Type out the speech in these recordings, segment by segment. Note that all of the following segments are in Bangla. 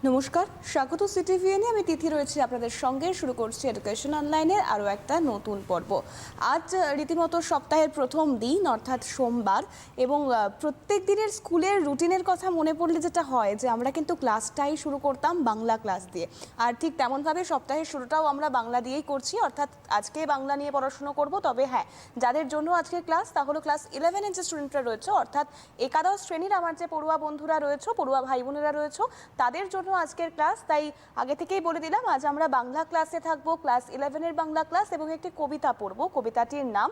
নমস্কার, স্বাগত সিটিভিএনে। আমি তিথি রয়েছি আপনাদের সঙ্গে। শুরু করছি এডুকেশন অনলাইনের আরও একটা নতুন পর্ব। আজ রীতিমতো সপ্তাহের প্রথম দিন, অর্থাৎ সোমবার, এবং প্রত্যেক দিনের স্কুলের রুটিনের কথা মনে পড়লে যেটা হয় যে আমরা কিন্তু ক্লাসটাই শুরু করতাম বাংলা ক্লাস দিয়ে, আর ঠিক তেমনভাবে সপ্তাহের শুরুটাও আমরা বাংলা দিয়েই করছি। অর্থাৎ আজকে বাংলা নিয়ে পড়াশুনো করব। তবে হ্যাঁ, যাদের জন্য আজকে ক্লাস, তা হলো ক্লাস 11-এর যে স্টুডেন্টরা রয়েছে, অর্থাৎ একাদশ শ্রেণীর আমার যে পড়ুয়া বন্ধুরা রয়েছে, পড়ুয়া ভাই বোনেরা রয়েছে, তাদের জন্য আজকের ক্লাস। তাই আগে থেকেই বলে দিলাম, আজ আমরা বাংলা ক্লাসে থাকবো, ক্লাস 11-এর বাংলা ক্লাস, এবং একটি কবিতা পড়বো। কবিতাটির নাম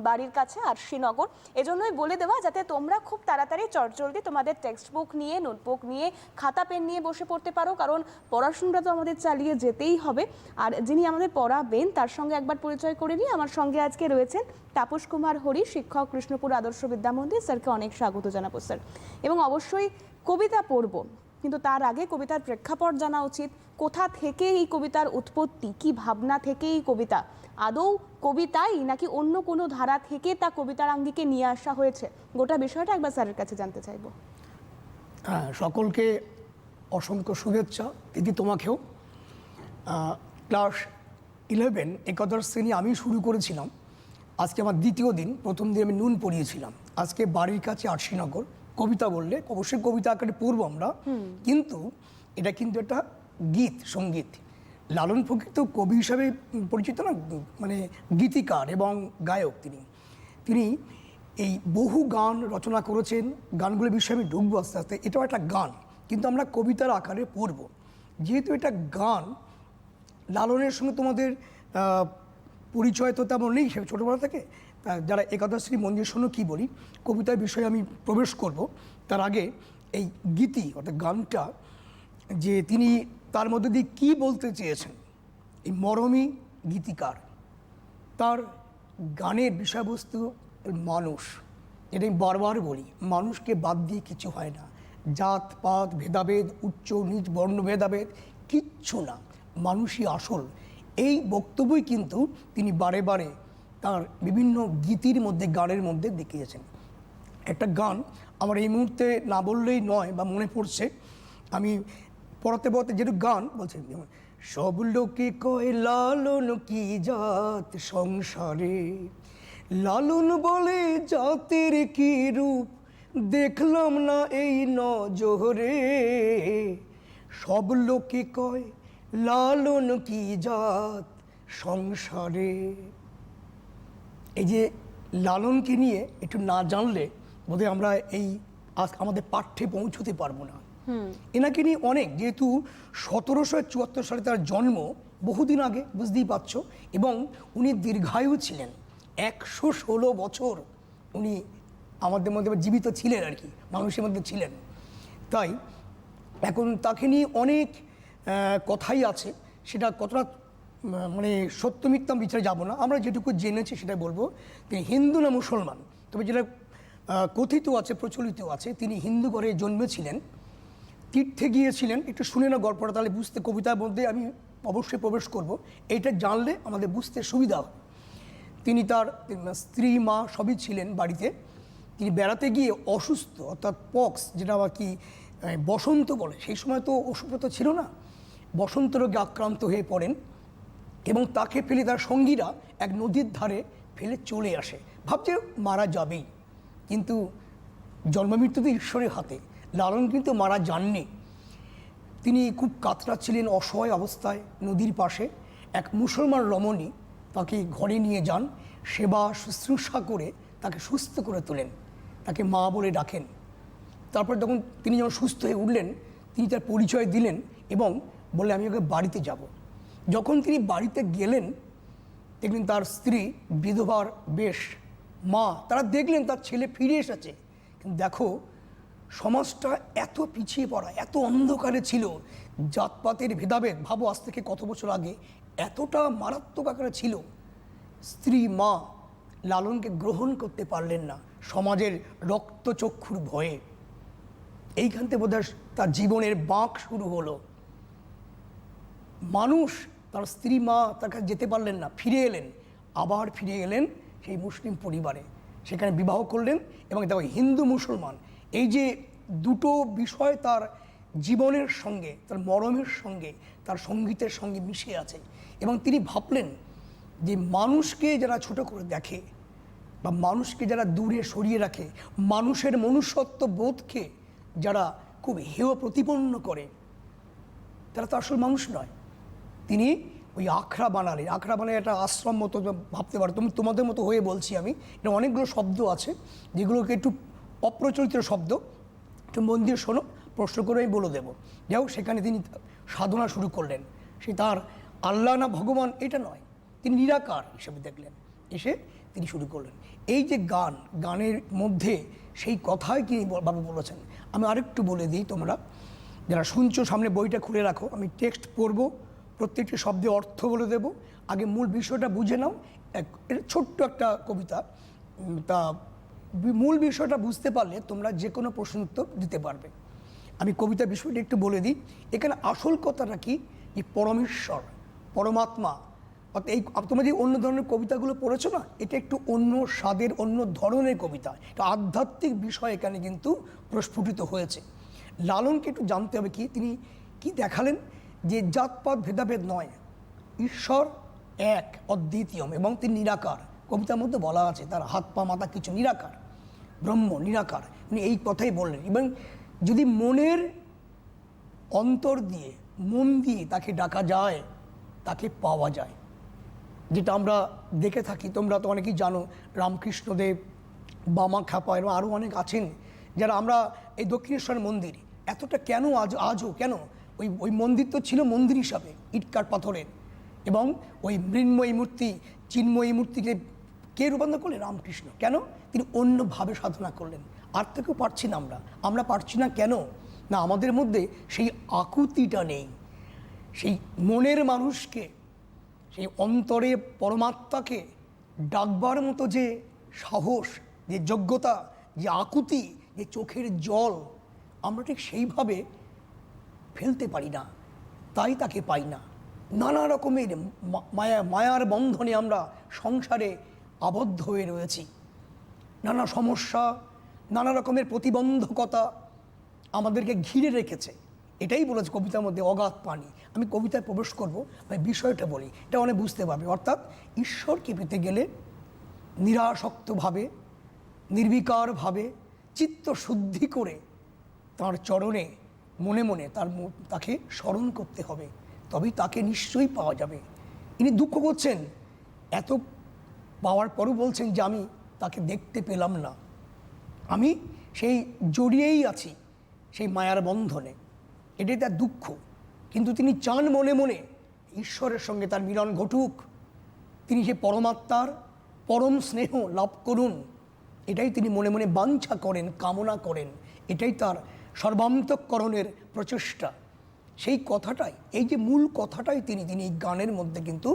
বাড়ির কাছে আরশিনগর। এজন্যই বলে দেওয়া, যাতে তোমরা খুব তাড়াতাড়ি চটজলদি তোমাদের টেক্সট বুক নিয়ে, নোটবুক নিয়ে, খাতা পেন নিয়ে বসে পড়তে পারো, কারণ পড়াশোনাটা তো আমাদের চালিয়ে যেতেই হবে। আর যিনি আমাদের পড়াবেন তার সঙ্গে একবার পরিচয় করে নিই। আমার সঙ্গে আজকে রয়েছেন তাপস কুমার হরি, শিক্ষক, কৃষ্ণপুর আদর্শ বিদ্যা মন্দির। স্যারকে অনেক স্বাগত জানাবো স্যার। এবং অবশ্যই কবিতা পড়ব, কিন্তু তার আগে কবিতার প্রেক্ষাপট জানা উচিত। কোথা থেকে এই কবিতার উৎপত্তি, কি ভাবনা থেকে এই কবিতা, আদৌ কবিতাই নাকি অন্য কোনো ধারা থেকে তা কবিতার আঙ্গিকে নিয়ে আসা হয়েছে, গোটা বিষয়টা একবার স্যারের কাছে জানতে চাইব। হ্যাঁ, সকলকে অসংখ্য শুভেচ্ছা। দিদি, তোমাকেও। ক্লাস 11 একাদশ শ্রেণী আমি শুরু করেছিলাম। আজকে আমার দ্বিতীয় দিন। প্রথম দিন আমি নুন পড়িয়েছিলাম। আজকে বাড়ির কাছে আরশিনগর। কবিতা বললে অবশ্যই কবিতা আকারে পড়বো আমরা, কিন্তু এটা কিন্তু একটা গীত সঙ্গীত। লালন ফকির তো কবি হিসাবে পরিচিত না, মানে গীতিকার এবং গায়ক তিনি এই বহু গান রচনা করেছেন। গানগুলোর বিষয়ে আমি ঢুকবো আস্তে আস্তে। এটাও একটা গান, কিন্তু আমরা কবিতার আকারে পড়ব। যেহেতু এটা গান, লালনের সঙ্গে তোমাদের পরিচয় তো তেমন নেই সে ছোটোবেলা থেকে। যারা একাদশ শ্রেণী মন্দির শোনো কী বলি, কবিতার বিষয়ে আমি প্রবেশ করব। তার আগে এই গীতি অর্থাৎ গানটা, যে তিনি তার মধ্যে দিয়ে কী বলতে চেয়েছেন, এই মরমী গীতিকার, তার গানের বিষয়বস্তু মানুষ। এটা আমি বারবার বলি, মানুষকে বাদ দিয়ে কিছু হয় না। জাত পাত ভেদাভেদ, উচ্চ নিচ বর্ণ ভেদাভেদ কিচ্ছু না, মানুষই আসল। এই বক্তব্যই কিন্তু তিনি বারে বারে তার বিভিন্ন গীতির মধ্যে, গানের মধ্যে দেখিয়েছেন। একটা গান আমার এই মুহূর্তে না বললেই নয়, বা মনে পড়ছে, আমি পড়াতে পড়াতে যেটুকু গান বলছেন, যেমন সব লোকে কয় লালন কি জাত সংসারে, লালন বলে জাতের কি রূপ, দেখলাম না এই নজরে। সব লোকে কয় লালন কি জাত সংসারে। এই যে লালনকে নিয়ে একটু না জানলে বোধহয় আমরা এই আজ আমাদের পাঠ্যে পৌঁছতে পারবো না। এনাকে নিয়ে অনেক, যেহেতু 1774 সালে তার জন্ম, বহুদিন আগে, বুঝতেই পারছো, এবং উনি দীর্ঘায়ু ছিলেন। 116 বছর উনি আমাদের মধ্যে জীবিত ছিলেন আর কি, মানুষের মধ্যে ছিলেন। তাই এখন তাকে নিয়ে অনেক কথাই আছে। সেটা কতটা মানে সত্য মিথ্যা বিচারে যাব না, আমরা যেটুকু জেনেছি সেটাই বলবো। তিনি হিন্দু না মুসলমান, তবে যেটা কথিত আছে, প্রচলিত আছে, তিনি হিন্দু ঘরে জন্মেছিলেন, তীর্থে গিয়েছিলেন। একটু শুনে না গল্পটা, তাহলে বুঝতে, কবিতার মধ্যে আমি অবশ্যই প্রবেশ করব। এইটা জানলে আমাদের বুঝতে সুবিধা হবে। তিনি তার স্ত্রী, মা সবই ছিলেন বাড়িতে। তিনি বেড়াতে গিয়ে অসুস্থ, অর্থাৎ পক্স, যেটা আবার কি বসন্ত বলে, সেই সময় তো ওষুধ তো ছিল না, বসন্ত রোগে আক্রান্ত হয়ে পড়েন, এবং তাকে ফেলে তার সঙ্গীরা এক নদীর ধারে ফেলে চলে আসে, ভাবছে মারা যাবেই। কিন্তু জন্মমৃত্যু তো ঈশ্বরের হাতে। লালন কিন্তু মারা যাননি। তিনি খুব কাতরাচ্ছিলেন, অসহায় অবস্থায় নদীর পাশে এক মুসলমান রমণী তাকে ঘরে নিয়ে যান, সেবা শুশ্রূষা করে তাকে সুস্থ করে তোলেন, তাকে মা বলে ডাকেন। তারপর যখন তিনি যখন সুস্থ হয়ে উঠলেন, তিনি তার পরিচয় দিলেন এবং বলে, আমি ওকে বাড়িতে যাব। যখন তিনি বাড়িতে গেলেন, দেখলেন তার স্ত্রী বিধবার বেশ, মা, তারা দেখলেন তার ছেলে ফিরে এসেছে। কিন্তু দেখো, সমাজটা এত পিছিয়ে পড়া, এত অন্ধকারে ছিল, জাতপাতের ভেদাভেদ, ভাবো আজ থেকে কত বছর আগে এতটা মারাত্মক আকারে ছিল। স্ত্রী, মা লালনকে গ্রহণ করতে পারলেন না সমাজের রক্তচক্ষুর ভয়ে। এইখান থেকে বোধহয় তার জীবনের বাঁক শুরু হলো। মানুষ, তার স্ত্রী, মা তার কাছে যেতে পারলেন না, ফিরে এলেন, আবার ফিরে এলেন সেই মুসলিম পরিবারে, সেখানে বিবাহ করলেন। এবং দেখো, হিন্দু মুসলমান, এই যে দুটো বিষয় তার জীবনের সঙ্গে, তার মরমের সঙ্গে, তার সঙ্গীতের সঙ্গে মিশে আছে। এবং তিনি ভাবলেন যে মানুষকে যারা ছোট করে দেখে বা মানুষকে যারা দূরে সরিয়ে রাখে, মানুষের মনুষ্যত্ব বোধকে যারা খুব হেয় প্রতিপন্ন করে, তারা তো আসল মানুষ নয়। তিনি ওই আখড়া বানালেন। আখড়া বানালে একটা আশ্রম মতো ভাবতে পারো, তোমাদের মতো হয়ে বলছি আমি। এটা অনেকগুলো শব্দ আছে যেগুলোকে একটু অপ্রচলিত শব্দ, একটু মন দিয়ে শোনো, প্রশ্ন করে আমি বলে দেবো। যাই হোক, সেখানে তিনি সাধনা শুরু করলেন। সে তার আল্লাহ না ভগবান এটা নয়, তিনি নিরাকার হিসেবে দেখলেন। এসে তিনি শুরু করলেন এই যে গানের মধ্যে সেই কথাই তিনি বাবা বলেছেন। আমি আরেকটু বলে দিই, তোমরা যারা শুনছো সামনে বইটা খুলে রাখো, আমি টেক্সট পড়বো, প্রত্যেকটি শব্দে অর্থ বলে দেব। আগে মূল বিষয়টা বুঝে নাও। এটা ছোট্ট একটা কবিতা, তা মূল বিষয়টা বুঝতে পারলে তোমরা যে কোনো প্রশ্ন উত্তর দিতে পারবে। আমি কবিতা বিষয়টা একটু বলে দিই। এখানে আসল কথাটা কি, যে পরমেশ্বর, পরমাত্মা, অর্থাৎ এই তোমরা যে অন্য ধরনের কবিতাগুলো পড়েছো না, এটা একটু অন্য স্বাদের, অন্য ধরনের কবিতা। এটা আধ্যাত্মিক বিষয় এখানে কিন্তু প্রস্ফুটিত হয়েছে। লালনকে একটু জানতে হবে কি, তিনি কি দেখালেন, যে জাতপাত ভেদাভেদ নয়, ঈশ্বর এক, অদ্বিতীয়, এবং তিনি নিরাকার। কবিতার মধ্যে বলা আছে তার হাত পা মাথা কিছু নিরাকার, ব্রহ্ম নিরাকার। উনি এই কথাই বললেন। এবং যদি মনের অন্তর দিয়ে, মন দিয়ে তাকে ডাকা যায়, তাকে পাওয়া যায়। যেটা আমরা দেখে থাকি, তোমরা তো অনেকেই জানো, রামকৃষ্ণদেব, বামা খ্যাপা এবং আরও অনেক আছেন যারা, আমরা এই দক্ষিণেশ্বর মন্দির এতটা কেন আজও কেন, ওই মন্দির তো ছিল মন্দির হিসাবে ইটকাট পাথরের, এবং ওই মৃন্ময়ী মূর্তি, চিন্ময়ী মূর্তিকে কে রূপান্তর করলেন? রামকৃষ্ণ। কেন? তিনি অন্যভাবে সাধনা করলেন। আর থেকেও পারছি না আমরা পারছি না কেন? না, আমাদের মধ্যে সেই আকুতিটা নেই, সেই মনের মানুষকে, সেই অন্তরে পরমাত্মাকে ডাকবার মতো যে সাহস, যে যোগ্যতা, যে আকুতি, যে চোখের জল, আমরা ঠিক সেইভাবে ফেলতে পারি না, তাই তাকে পাই না। নানা রকমের মায়ার বন্ধনে আমরা সংসারে আবদ্ধ হয়ে রয়েছি। নানা সমস্যা, নানা রকমের প্রতিবন্ধকতা আমাদেরকে ঘিরে রেখেছে। এটাই বলেছে কবিতার মধ্যে, অগাধ পানি। আমি কবিতায় প্রবেশ করবো, আমি বিষয়টা বলি, এটা অনেক বুঝতে পারবে। অর্থাৎ ঈশ্বরকে পেতে গেলে নিরাসক্তভাবে, নির্বিকারভাবে, চিত্ত শুদ্ধি করে তাঁর চরণে মনে মনে তাকে স্মরণ করতে হবে, তবেই তাকে নিশ্চয়ই পাওয়া যাবে। ইনি দুঃখ করছেন, এত পাওয়ার পরও বলছেন যে আমি তাকে দেখতে পেলাম না, আমি সেই জড়িয়েই আছি সেই মায়ার বন্ধনে, এটাই তার দুঃখ। কিন্তু তিনি চান মনে মনে ঈশ্বরের সঙ্গে তার মিলন ঘটুক, তিনি সে পরমাত্মার পরম স্নেহ লাভ করুন, এটাই তিনি মনে মনে বাঞ্ছা করেন, কামনা করেন। এটাই তার সর্বান্তঃকরণের প্রচেষ্টা। সেই কথাটাই, এই যে মূল কথাটাই তিনি এই গানের মধ্যে কিন্তু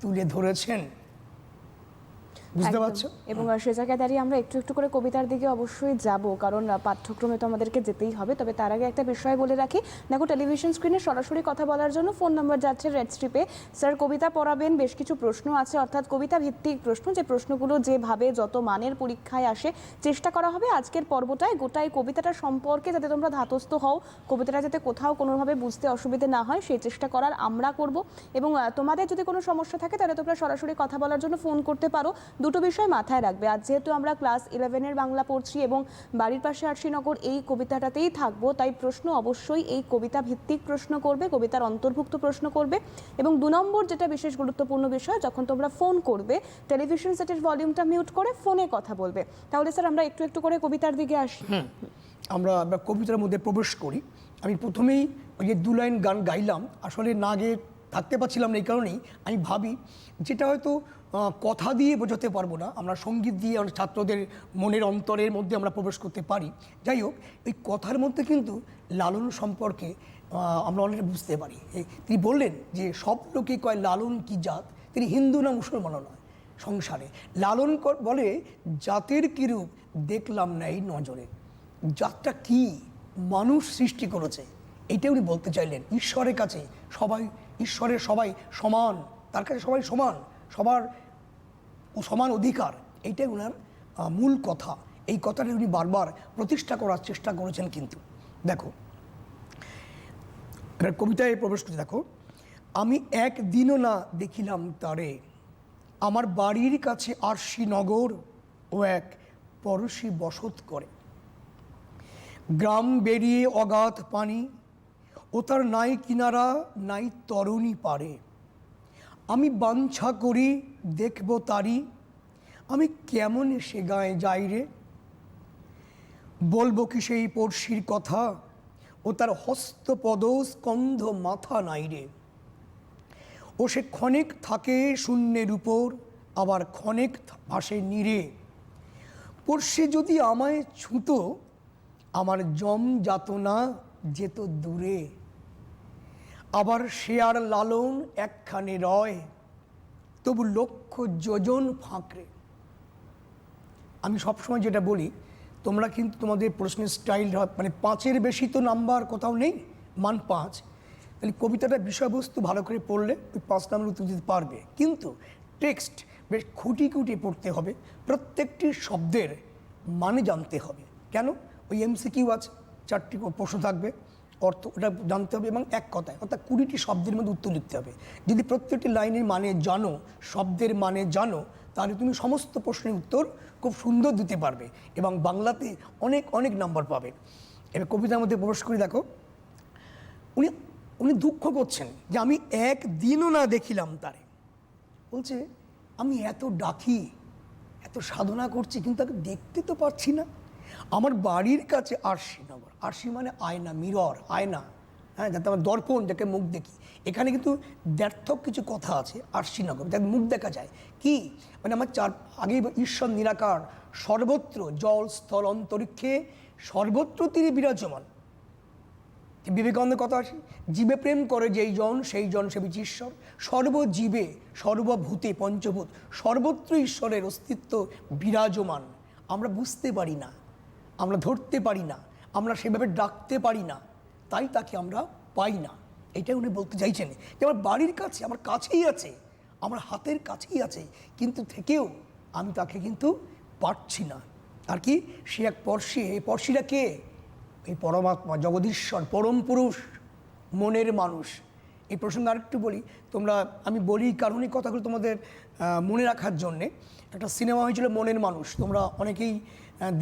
তুলে ধরেছেন। বুঝতে পারছো? এবং সে জায়গায় দাঁড়িয়ে আমরা একটু একটু করে কবিতার দিকে অবশ্যই যাব, কারণ পাঠ্যক্রমে তো আমাদেরকে যেতেই হবে। তবে তার আগে একটা বিষয় বলে রাখি, দেখো টেলিভিশন স্ক্রিনে সরাসরি কথা বলার জন্য ফোন নাম্বার যাচ্ছে রেড স্ট্রিপে। স্যার কবিতা পড়াবেন, বেশ কিছু প্রশ্ন আছে, অর্থাৎ কবিতা ভিত্তিক প্রশ্ন, যে প্রশ্নগুলো যেভাবে যত মানের পরীক্ষায় আসে চেষ্টা করা হবে আজকের পর্বটায় গোটাই কবিতাটা সম্পর্কে যাতে তোমরা ধাতস্থ হও, কবিতাটা যাতে কোথাও কোনোভাবে বুঝতে অসুবিধে না হয় সেই চেষ্টা করার আমরা করব। এবং তোমাদের যদি কোনো সমস্যা থাকে তাহলে তোমরা সরাসরি কথা বলার জন্য ফোন করতে পারো। দুটো বিষয় মাথায় রাখবে, আজ যেহেতু আমরা ক্লাস 11-এর বাংলা পড়ছি এবং বাড়ির পাশে আরশিনগর এই কবিতাটাতেই থাকবো, তাই প্রশ্ন অবশ্যই এই কবিতা ভিত্তিক প্রশ্ন করবে, কবিতার অন্তর্ভুক্ত প্রশ্ন করবে। এবং 2 নম্বর যেটা বিশেষ গুরুত্বপূর্ণ বিষয়, যখন তোমরা ফোন করবে টেলিভিশন সেটের ভলিউমটা মিউট করে ফোনে কথা বলবে। তাহলে স্যার আমরা একটু একটু করে কবিতার দিকে আসি। আমরা কবিতার মধ্যে প্রবেশ করি। আমি প্রথমেই ওই যে 2 লাইন গান গাইলাম, আসলে না গিয়ে থাকতে পারছিলাম না। এই কারণেই আমি ভাবি যেটা হয়তো কথা দিয়ে বোঝাতে পারবো না, আমরা সঙ্গীত দিয়ে আমরা ছাত্রদের মনের অন্তরের মধ্যে আমরা প্রবেশ করতে পারি। যাই হোক, এই কথার মধ্যে কিন্তু লালন সম্পর্কে আমরা অনেকটা বুঝতে পারি। তিনি বললেন যে সব লোকে কয় লালন কি জাত, তিনি হিন্দু না মুসলমানও নয়। সংসারে লালন বলে জাতের কিরূপ দেখলাম না এই নজরে। জাতটা কি মানুষ সৃষ্টি করেছে, এইটা উনি বলতে চাইলেন। ঈশ্বরের কাছে সবাই সমান, তার কাছে সবাই সমান, সবার সমান অধিকার, এইটাই ওনার মূল কথা। এই কথাটা উনি বারবার প্রতিষ্ঠা করার চেষ্টা করেছেন। কিন্তু দেখো, এবার কবিতায় প্রবেশ করতে দেখো, আমি একদিনও না দেখিলাম তারে, আমার বাড়ির কাছে আরশি নগর ও এক পরশী বসত করে। গ্রাম বেরিয়ে অগাধ পানি, ও তার নাই কিনারা নাই তরুণী পারে। আমি বাঞ্ছা করি দেখব তারি, আমি কেমন সে গায়ে যাই রে। বলবো কি সেই পড়শির কথা, ও তার হস্তপদ স্কন্ধ মাথা নাই রে। ও সে ক্ষণেক থাকে শূন্যের উপর, আবার ক্ষণেক আসে নীরে। পড়শি যদি আমায় ছুঁতো, আমার জম যাতনা যেত দূরে। আবার সে আর লালন একখানে রয়, তবু লক্ষ যোজন ফাঁকরে। আমি সবসময় যেটা বলি, তোমরা কিন্তু তোমাদের প্রশ্নের স্টাইল মানে 5-এর বেশি তো নাম্বার কোথাও নেই, মান 5। তাহলে কবিতাটার বিষয়বস্তু ভালো করে পড়লে ওই 5 নাম্বার উত্তর দিতে পারবে। কিন্তু টেক্সট বেশ খুঁটি খুঁটি পড়তে হবে, প্রত্যেকটি শব্দের মানে জানতে হবে। কেন? ওই MCQ আছে, 4টি প্রশ্ন থাকবে, অর্থ ওটা জানতে হবে, এবং এক কথায় অর্থাৎ 20টি শব্দের মধ্যে উত্তর লিখতে হবে। যদি প্রত্যেকটি লাইনের মানে জানো, শব্দের মানে জানো, তাহলে তুমি সমস্ত প্রশ্নের উত্তর খুব সুন্দর দিতে পারবে এবং বাংলাতে অনেক অনেক নাম্বার পাবে। এবার কবিতার মধ্যে প্রবেশ করে দেখো, উনি দুঃখ করছেন যে আমি একদিনও না দেখিলাম তারে। বলছে আমি এত ডাকি, এত সাধনা করছি, কিন্তু তাকে দেখতে তো পাচ্ছি না। আমার বাড়ির কাছে আরশি নগর, আরশি মানে আয়না, মিরর, আয়না, হ্যাঁ, যাতে আমার দর্পণ, যাকে মুখ দেখি। এখানে কিন্তু দ্ব্যর্থক কিছু কথা আছে। আরশি নগর, যাকে মুখ দেখা যায়, কি মানে আমার আগেই ঈশ্বর নিরাকার, সর্বত্র জল স্থল অন্তরিক্ষে সর্বত্র তিনি বিরাজমান। বিবেকানন্দের কথা আছে, জীবে প্রেম করে যেই জন সেই জন সেবিছে ঈশ্বর। সর্বজীবে সর্বভূতে পঞ্চভূত সর্বত্র ঈশ্বরের অস্তিত্ব বিরাজমান। আমরা বুঝতে পারি না, আমরা ধরতে পারি না, আমরা সেভাবে ডাকতে পারি না, তাই তাকে আমরা পাই না। এটাই উনি বলতে চাইছেন যে আমার বাড়ির কাছে, আমার কাছেই আছে, আমার হাতের কাছেই আছে, কিন্তু থেকেও আমি তাকে কিন্তু পারছি না। আর কি, সে এক পড়শি। এই পড়শিরা কে? এই পরমাত্মা, জগদীশ্বর, পরম পুরুষ, মনের মানুষ। এই প্রসঙ্গে আরেকটু বলি, আমি বলি কারণ এই কথাগুলো তোমাদের মনে রাখার জন্যে। একটা সিনেমা হয়েছিল মনের মানুষ, তোমরা অনেকেই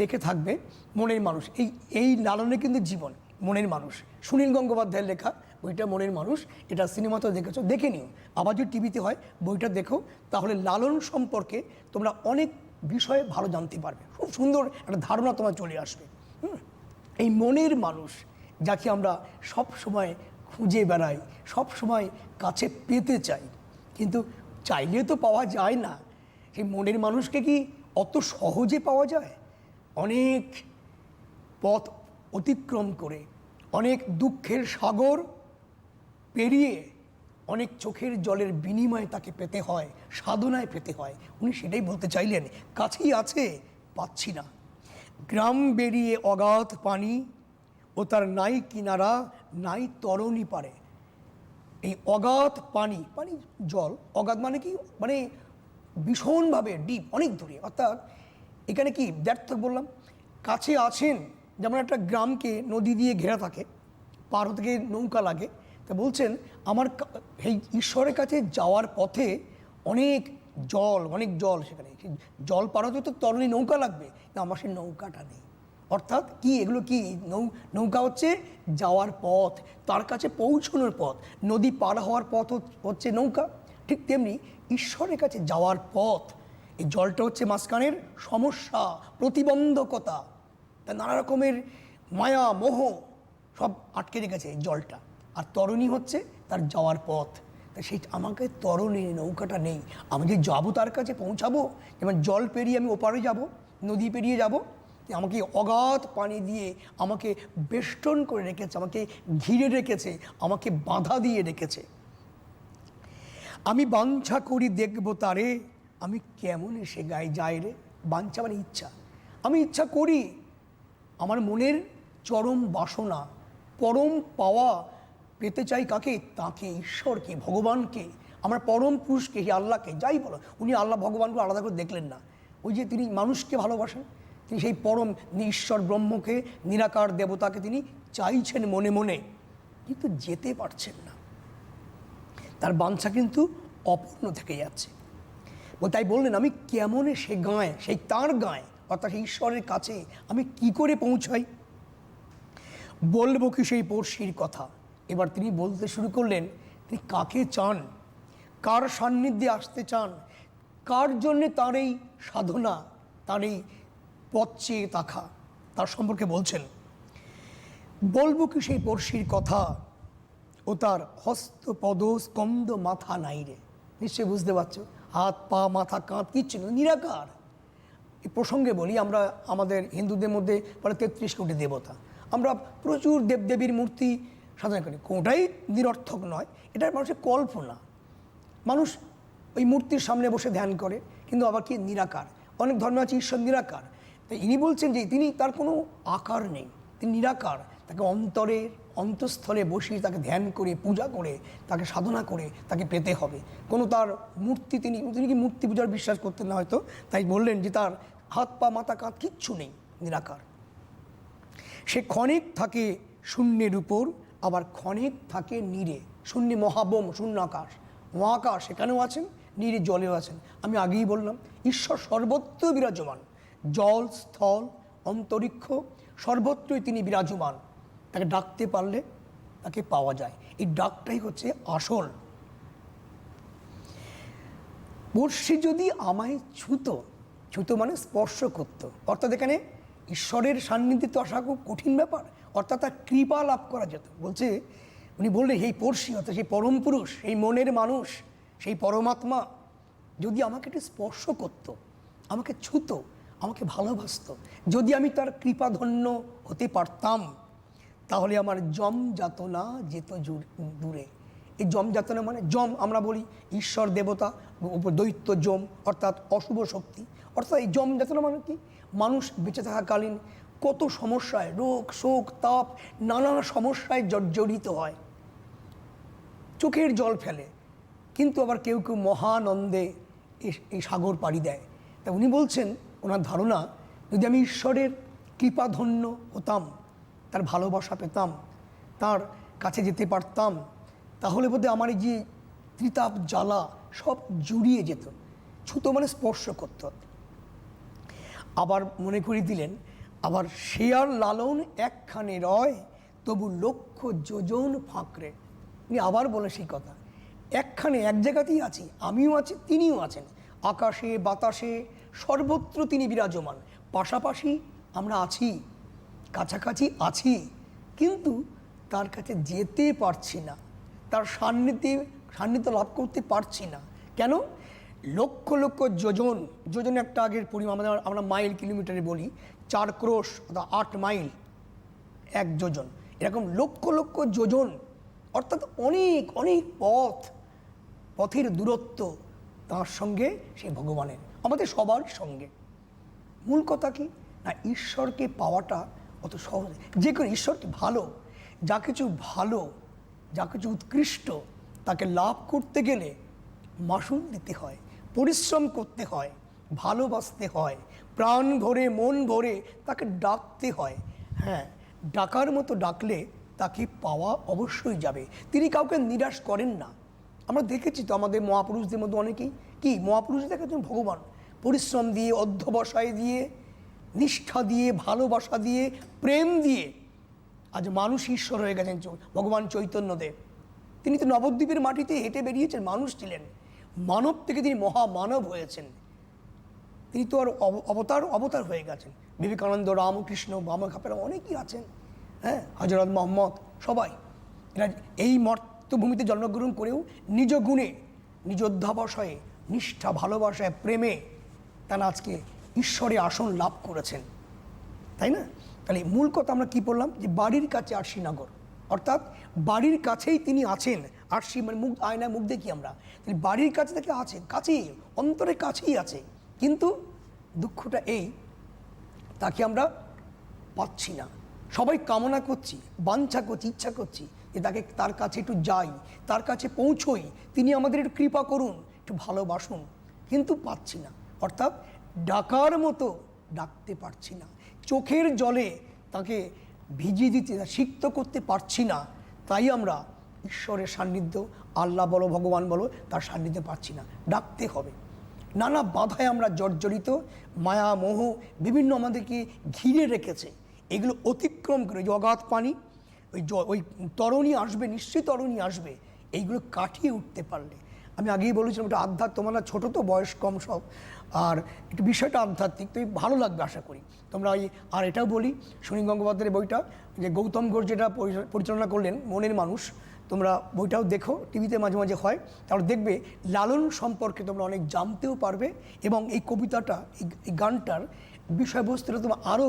দেখে থাকবে। মনের মানুষ, এই লালনে কিন্তু জীবন, মনের মানুষ, সুনীল গঙ্গোপাধ্যায়ের লেখা বইটা মনের মানুষ। এটা সিনেমাতেও দেখেছো, দেখে নিও। আবার যদি টিভিতে হয় বইটা দেখো, তাহলে লালন সম্পর্কে তোমরা অনেক বিষয়ে ভালো জানতে পারবে, খুব সুন্দর একটা ধারণা তোমার চলে আসবে। এই মনের মানুষ যাকে আমরা সব সময় খুঁজে বেড়াই, সব সময় কাছে পেতে চাই, কিন্তু চাইলে তো পাওয়া যায় না। সেই মনের মানুষকে কি অত সহজে পাওয়া যায়? অনেক পথ অতিক্রম করে, অনেক দুঃখের সাগর পেরিয়ে, অনেক চোখের জলের বিনিময়ে তাকে পেতে হয়, সাধনায় পেতে হয়। উনি সেটাই বলতে চাইলেন, কাছেই আছে, পাচ্ছি না। গ্রাম বেরিয়ে অগাধ পানি, ও তার নাই কিনারা নাই তরণী পারে। এই অগাধ পানি, পানি জল, অগাধ মানে কি, মানে ভীষণভাবে ডিপ, অনেক দূরে। অর্থাৎ এখানে কি ব্যর্থক বললাম, কাছে আছেন, যেমন একটা গ্রামকে নদী দিয়ে ঘেরা থাকে, পার হতে গিয়ে নৌকা লাগে, তা বলছেন আমার এই ঈশ্বরের কাছে যাওয়ার পথে অনেক জল, সেখানে জল পার হতে তো তরণী নৌকা লাগবে, না আমার সেই নৌকাটা নেই। অর্থাৎ কি, এগুলো কি, নৌকা হচ্ছে যাওয়ার পথ, তার কাছে পৌঁছানোর পথ। নদী পার হওয়ার পথ হচ্ছে নৌকা, ঠিক তেমনি ঈশ্বরের কাছে যাওয়ার পথ। এই জলটা হচ্ছে মাঝখানের সমস্যা, প্রতিবন্ধকতা, তা নানা রকমের মায়া মোহ সব আটকে রেখেছে এই জলটা। আর তরণী হচ্ছে তার যাওয়ার পথ। তা সেই আমাকে তরণী, নৌকাটা নেই। আমি যে যাবো তার কাছে পৌঁছাবো, যেমন জল পেরিয়ে আমি ওপারে যাব, নদী পেরিয়ে যাব, আমাকে অগাধ পানি দিয়ে আমাকে বেষ্টন করে রেখেছে, আমাকে ঘিরে রেখেছে, আমাকে বাধা দিয়ে রেখেছে। আমি বাঞ্ছা করি দেখব তারে, আমি কেমন সে গায়ে যায় রে। বাঞ্ছা মানে ইচ্ছা, আমি ইচ্ছা করি, আমার মনের চরম বাসনা, পরম পাওয়া পেতে চাই কাকে, তাকে, ঈশ্বরকে, ভগবানকে, আমার পরম পুরুষকে, হে আল্লাহকে, যাই বলো। উনি আল্লাহ ভগবানকে আলাদা করে দেখলেন না, ওই যে তিনি মানুষকে ভালোবাসেন, তিনি সেই পরম ঈশ্বর ব্রহ্মকে, নিরাকার দেবতাকে তিনি চাইছেন মনে মনে। কিন্তু যেতে পারছেন না, তার বাঞ্ছা কিন্তু অপূর্ণ থেকে যাচ্ছে। তাই বললেন, আমি কেমনে সে গাঁয়ে, সেই তার গাঁয়ে অর্থাৎ সেই ঈশ্বরের কাছে আমি কি করে পৌঁছাই, বলবো কি সেই পড়শির কথা। এবার তিনি বলতে শুরু করলেন, তিনি কাকে চান, কার সান্নিধ্যে আসতে চান, কার জন্যে তার এই সাধনা, তার এই পথ চেয়ে থাকা, তার সম্পর্কে বলছেন। বলবো কি সেই পড়শির কথা, ও তার হস্ত পদ স্কন্দ মাথা নাই রে। নিশ্চয়ই বুঝতে পারছো, হাত পা মাথা কাঁধ কিচ্ছু না, নিরাকার। এই প্রসঙ্গে বলি, আমরা আমাদের হিন্দুদের মধ্যে প্রায় 33 কোটি দেবতা, আমরা প্রচুর দেবদেবীর মূর্তি সাধনা করি, কোনোটাই নিরর্থক নয়, এটা মানুষের কল্পনা। মানুষ ওই মূর্তির সামনে বসে ধ্যান করে, কিন্তু আবার কি নিরাকার। অনেক ধর্মে আছে ঈশ্বর নিরাকার, তাই ইনি বলছেন যে তিনি, তার কোনো আকার নেই, তিনি নিরাকার। তাকে অন্তরের অন্তঃস্থলে বসিয়ে তাকে ধ্যান করে, পূজা করে, তাকে সাধনা করে তাকে পেতে হবে। কোনো তার মূর্তি, তিনি কি মূর্তি পূজার বিশ্বাস করতেন না হয়তো, তাই বললেন যে তার হাত পা মাথা কাঁধ কিচ্ছু নেই, নিরাকার। সে ক্ষণিক থাকে শূন্যের উপর, আবার ক্ষণিক থাকে নীরে। শূন্যে মহাবোম, শূন্য আকাশ, মহাকাশ সেখানেও আছেন, নীরে জলেও আছেন। আমি আগেই বললাম, ঈশ্বর সর্বত্র বিরাজমান, জল স্থল অন্তরিক্ষ সর্বত্রই তিনি বিরাজমান। তাকে ডাকতে পারলে তাকে পাওয়া যায়, এই ডাকটাই হচ্ছে আসল। পড়শি যদি আমায় ছুতো, ছুতো মানে স্পর্শ করত, অর্থাৎ এখানে ঈশ্বরের সান্নিধ্যে তো আসা খুব কঠিন ব্যাপার, অর্থাৎ তার কৃপা লাভ করা যেত। বলছে, উনি বললেন, এই পড়শি অর্থাৎ সেই পরম পুরুষ, সেই মনের মানুষ, সেই পরমাত্মা যদি আমাকে একটু স্পর্শ করত, আমাকে ছুতো, আমাকে ভালোবাসত, যদি আমি তার কৃপাধন্য হতে পারতাম, তাহলে আমার যম যাতনা যেত দূরে। এই যম যাতনা মানে, যম আমরা বলি ঈশ্বর দেবতা, উপর দৈত্য যম অর্থাৎ অশুভ শক্তি, অর্থাৎ এই যম যাতনা মানে কি, মানুষ বেঁচে থাকাকালীন কত সমস্যায়, রোগ শোক তাপ নানা সমস্যায় জর্জরিত হয়, চোখের জল ফেলে, কিন্তু আবার কেউ কেউ মহানন্দে এই সাগর পাড়ি দেয়। তা উনি বলছেন, ওনার ধারণা, যদি আমি ঈশ্বরের কৃপাধন্য হতাম, তার ভালোবাসা পেতাম, তার কাছে যেতে পারতাম, তাহলে বোধহয় আমার এই যে ত্রিতাপ জ্বালা সব জুড়িয়ে যেত। ছুতো মানে স্পর্শ করত। আবার মনে করিয়ে দিলেন, আবার শেয়ার লালন একখানে রয়, তবু লক্ষ যোজন ফাঁকরে। উনি আবার বলে সেই কথা, একখানে এক জায়গাতেই আছি, আমিও আছি, তিনিও আছেন, আকাশে বাতাসে সর্বত্র তিনি বিরাজমান, পাশাপাশি আমরা আছি, কাছাকাছি আছি, কিন্তু তার কাছে যেতে পারছি না, তার সান্নিধ্য লাভ করতে পারছি না। কেন? লক্ষ লক্ষ যোজন, যোজন একটা আগের পরিমাণ, আমরা মাইল কিলোমিটারে বলি, 4 ক্রোশ অর্থাৎ 8 মাইল 1 যোজন, এরকম লক্ষ লক্ষ যোজন, অর্থাৎ অনেক অনেক পথের দূরত্ব তার সঙ্গে সেই ভগবানের, আমাদের সবার সঙ্গে। মূল কথা কি না, ঈশ্বরকে পাওয়াটা অত সহজ, যে কোনো ঈশ্বরকে ভালো, যা কিছু ভালো, যা কিছু উৎকৃষ্ট, তাকে লাভ করতে গেলে মাসুল দিতে হয়, পরিশ্রম করতে হয়, ভালোবাসতে হয়, প্রাণ ভরে মন ভরে তাকে ডাকতে হয়। হ্যাঁ, ডাকার মতো ডাকলে তাকে পাওয়া অবশ্যই যাবে। তিনি কাউকে নিরাশ করেন না। আমরা দেখেছি তো আমাদের মহাপুরুষদের মধ্যে অনেকেই কি, মহাপুরুষ দেখেছেন ভগবান পরিশ্রম দিয়ে, অধ্যবসায় দিয়ে, নিষ্ঠা দিয়ে, ভালোবাসা দিয়ে, প্রেম দিয়ে আজ মানুষ ঈশ্বর হয়ে গেছেন। ভগবান চৈতন্যদেব, তিনি তো নবদ্বীপের মাটিতে হেঁটে বেরিয়েছেন, মানুষ ছিলেন, মানব থেকে তিনি মহামানব হয়েছেন, তিনি তো আর অবতার হয়ে গেছেন। বিবেকানন্দ, রামকৃষ্ণ, বামাখাপেরা অনেকেই আছেন, হ্যাঁ, হযরত মোহাম্মদ, সবাই এরা এই মর্তভূমিতে জন্মগ্রহণ করেও নিজ গুণে, নিজ অধ্যাবসায়ে, নিষ্ঠা, ভালোবাসায়, প্রেমে তারা আজকে ঈশ্বরে আসন লাভ করেছেন, তাই না? তাহলে মূল কথা আমরা কি বললাম, যে বাড়ির কাছে আরশিনগর, অর্থাৎ বাড়ির কাছেই তিনি আছেন। আরশি মানে মুখ, আয়নায় মুখ দেখি আমরা, তাহলে বাড়ির কাছে থেকে আছেন, কাছেই, অন্তরের কাছেই আছে, কিন্তু দুঃখটা এই, তাকে আমরা পাচ্ছি না। সবাই কামনা করছি, বাঞ্ছা করছি, ইচ্ছা করছি যে তার কাছে একটু যাই, তার কাছে পৌঁছই, তিনি আমাদের একটু কৃপা করুন, একটু ভালোবাসুন, কিন্তু পাচ্ছি না। অর্থাৎ ডাকার মতো ডাকতে পারছি না, চোখের জলে তাকে ভিজিয়ে দিতে, সিক্ত করতে পারছি না, তাই আমরা ঈশ্বরের সান্নিধ্য, আল্লাহ বলো ভগবান বলো, তার সান্নিধ্যে পাচ্ছি না। ডাকতে হবে। নানা বাধায় আমরা জর্জরিত, মায়া মোহ বিভিন্ন আমাদেরকে ঘিরে রেখেছে। এগুলো অতিক্রম করে যে অগাধ পানি, ওই তরণী আসবে, নিশ্চয়ই তরণী আসবে। এইগুলো কাটিয়ে উঠতে পারলে, আমি আগেই বলেছিলাম এটা আধ্যাত্ম, তোমরা ছোটো তো, বয়স কম সব, আর একটু বিষয়টা আধ্যাত্মিক, তো ভালো লাগবে আশা করি তোমরা। আর এটাও বলি, সুনীল গঙ্গোপাধ্যায়ের বইটা, যে গৌতম ঘোষ যেটা পরিচালনা করলেন মনের মানুষ, তোমরা বইটাও দেখো, টিভিতে মাঝে মাঝে হয়, তাহলে দেখবে লালন সম্পর্কে তোমরা অনেক জানতেও পারবে, এবং এই কবিতাটা, এই গানটার বিষয়বস্তুটা তোমরা আরও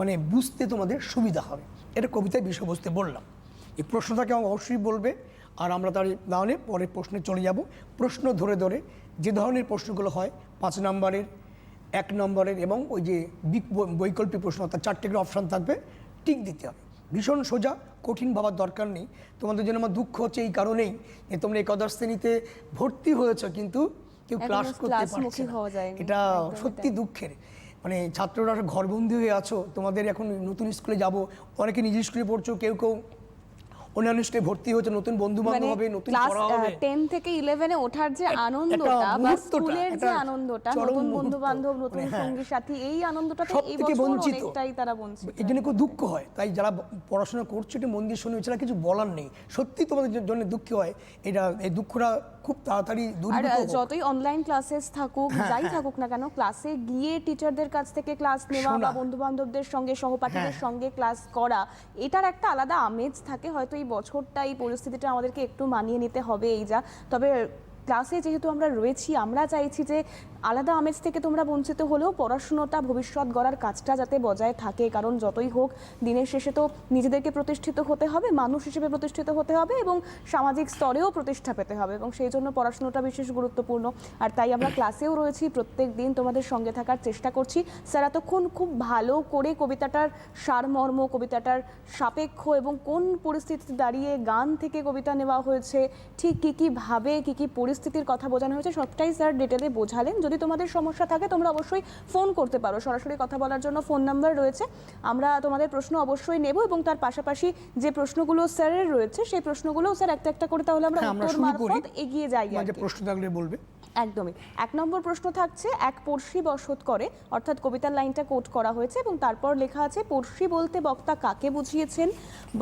মানে বুঝতে তোমাদের সুবিধা হবে। এটা কবিতায় বিষয়বস্তু বললাম। এই প্রশ্নটাকে অবশ্যই বলবে, আর আমরা তার তাহলে পরের প্রশ্নে চলে যাব। প্রশ্ন ধরে ধরে যে ধরনের প্রশ্নগুলো হয় 5 নম্বরের, 1 নম্বরের, এবং ওই যে বৈকল্পিক প্রশ্ন, অর্থাৎ 4টে করে অপশান থাকবে, টিক দিতে হবে। ভীষণ সোজা, কঠিন ভাবার দরকার নেই। তোমাদের জন্য আমার দুঃখ হচ্ছে এই কারণেই যে তোমরা একাদশ শ্রেণীতে ভর্তি হয়েছ, কিন্তু কেউ ক্লাস করতে পারছে না। এটা সত্যি দুঃখের। মানে ছাত্ররা ঘরবন্দি হয়ে আছো, তোমাদের এখন নতুন স্কুলে যাব, অনেকে নিজের স্কুলে পড়ছো, কেউ কেউ অন্যান্য স্কুলে ভর্তি হচ্ছে, নতুন বন্ধু বান্ধব হবে, নতুন পড়া হবে। 10 থেকে 11 এ ওঠার যে আনন্দটা বা স্কুলের যে আনন্দটা, নতুন বন্ধু বান্ধব, নতুন সঙ্গী সাথী, এই আনন্দটাতে এই বছর অনেকটাই তারা বঞ্চিত। এই জন্য খুব দুঃখ হয়। তাই যারা পড়াশোনা করছে এটা মন দিয়ে শুনে, এছাড়া কিছু বলার নেই। সত্যি তোমাদের জন্য দুঃখ হয়। এটা এই দুঃখটা খুব তাড়াতাড়ি দূরীভূত হোক। যতই অনলাইন ক্লাসেস থাকুক, যাই থাকুক না কেন, ক্লাসে গিয়ে টিচারদের কাছ থেকে ক্লাস নেওয়া বা বন্ধু বান্ধবদের সঙ্গে, সহপাঠীদের সঙ্গে ক্লাস করা, এটার একটা আলাদা আমেজ থাকে। হয়তো এই বছরটা, এই পরিস্থিতিটা আমাদেরকে একটু মানিয়ে নিতে হবে, এই যা। তবে ক্লাসে যেহেতু আমরা রয়েছি, আমরা চাইছি যে আলাদা আমেজ থেকে তোমরা বঞ্চিত হলেও পড়াশুনোটা, ভবিষ্যৎ গড়ার কাজটা যাতে বজায় থাকে। কারণ যতই হোক, দিনের শেষে তো নিজেদেরকে প্রতিষ্ঠিত হতে হবে, মানুষ হিসেবে প্রতিষ্ঠিত হতে হবে, এবং সামাজিক স্তরেও প্রতিষ্ঠা পেতে হবে, এবং সেই জন্য পড়াশুনোটা বিশেষ গুরুত্বপূর্ণ। আর তাই আমরা ক্লাসেও রয়েছি, প্রত্যেক দিন তোমাদের সঙ্গে থাকার চেষ্টা করছি। স্যার এতক্ষণ খুব ভালো করে কবিতাটার সারমর্ম, কবিতাটার সাপেক্ষ, এবং কোন পরিস্থিতিতে দাঁড়িয়ে গান থেকে কবিতা নেওয়া হয়েছে, ঠিক কী ভাবে কী পরিস্থিতির কথা বোঝানো হয়েছে, সবটাই স্যার ডিটেলে বোঝালেন। যদি তোমাদের সমস্যা থাকে তোমরা অবশ্যই ফোন করতে পারো, সরাসরি কথা বলার জন্য ফোন নাম্বার রয়েছে। আমরা তোমাদের প্রশ্ন অবশ্যই নেব, এবং তার পাশাপাশি যে প্রশ্নগুলো স্যারের রয়েছে সেই প্রশ্নগুলো স্যার একটা একটা করে তাহলে আমরা উত্তর মারফত এগিয়ে যাই। প্রশ্ন থাকলে বলবে। একদমই। 1 নম্বর প্রশ্ন থাকছে, এক পড়শি বসত করে, অর্থাৎ কবিতার লাইনটা কোট করা হয়েছে এবং তারপর লেখা আছে, পড়শি বলতে বক্তা কাকে বুঝিয়েছেন?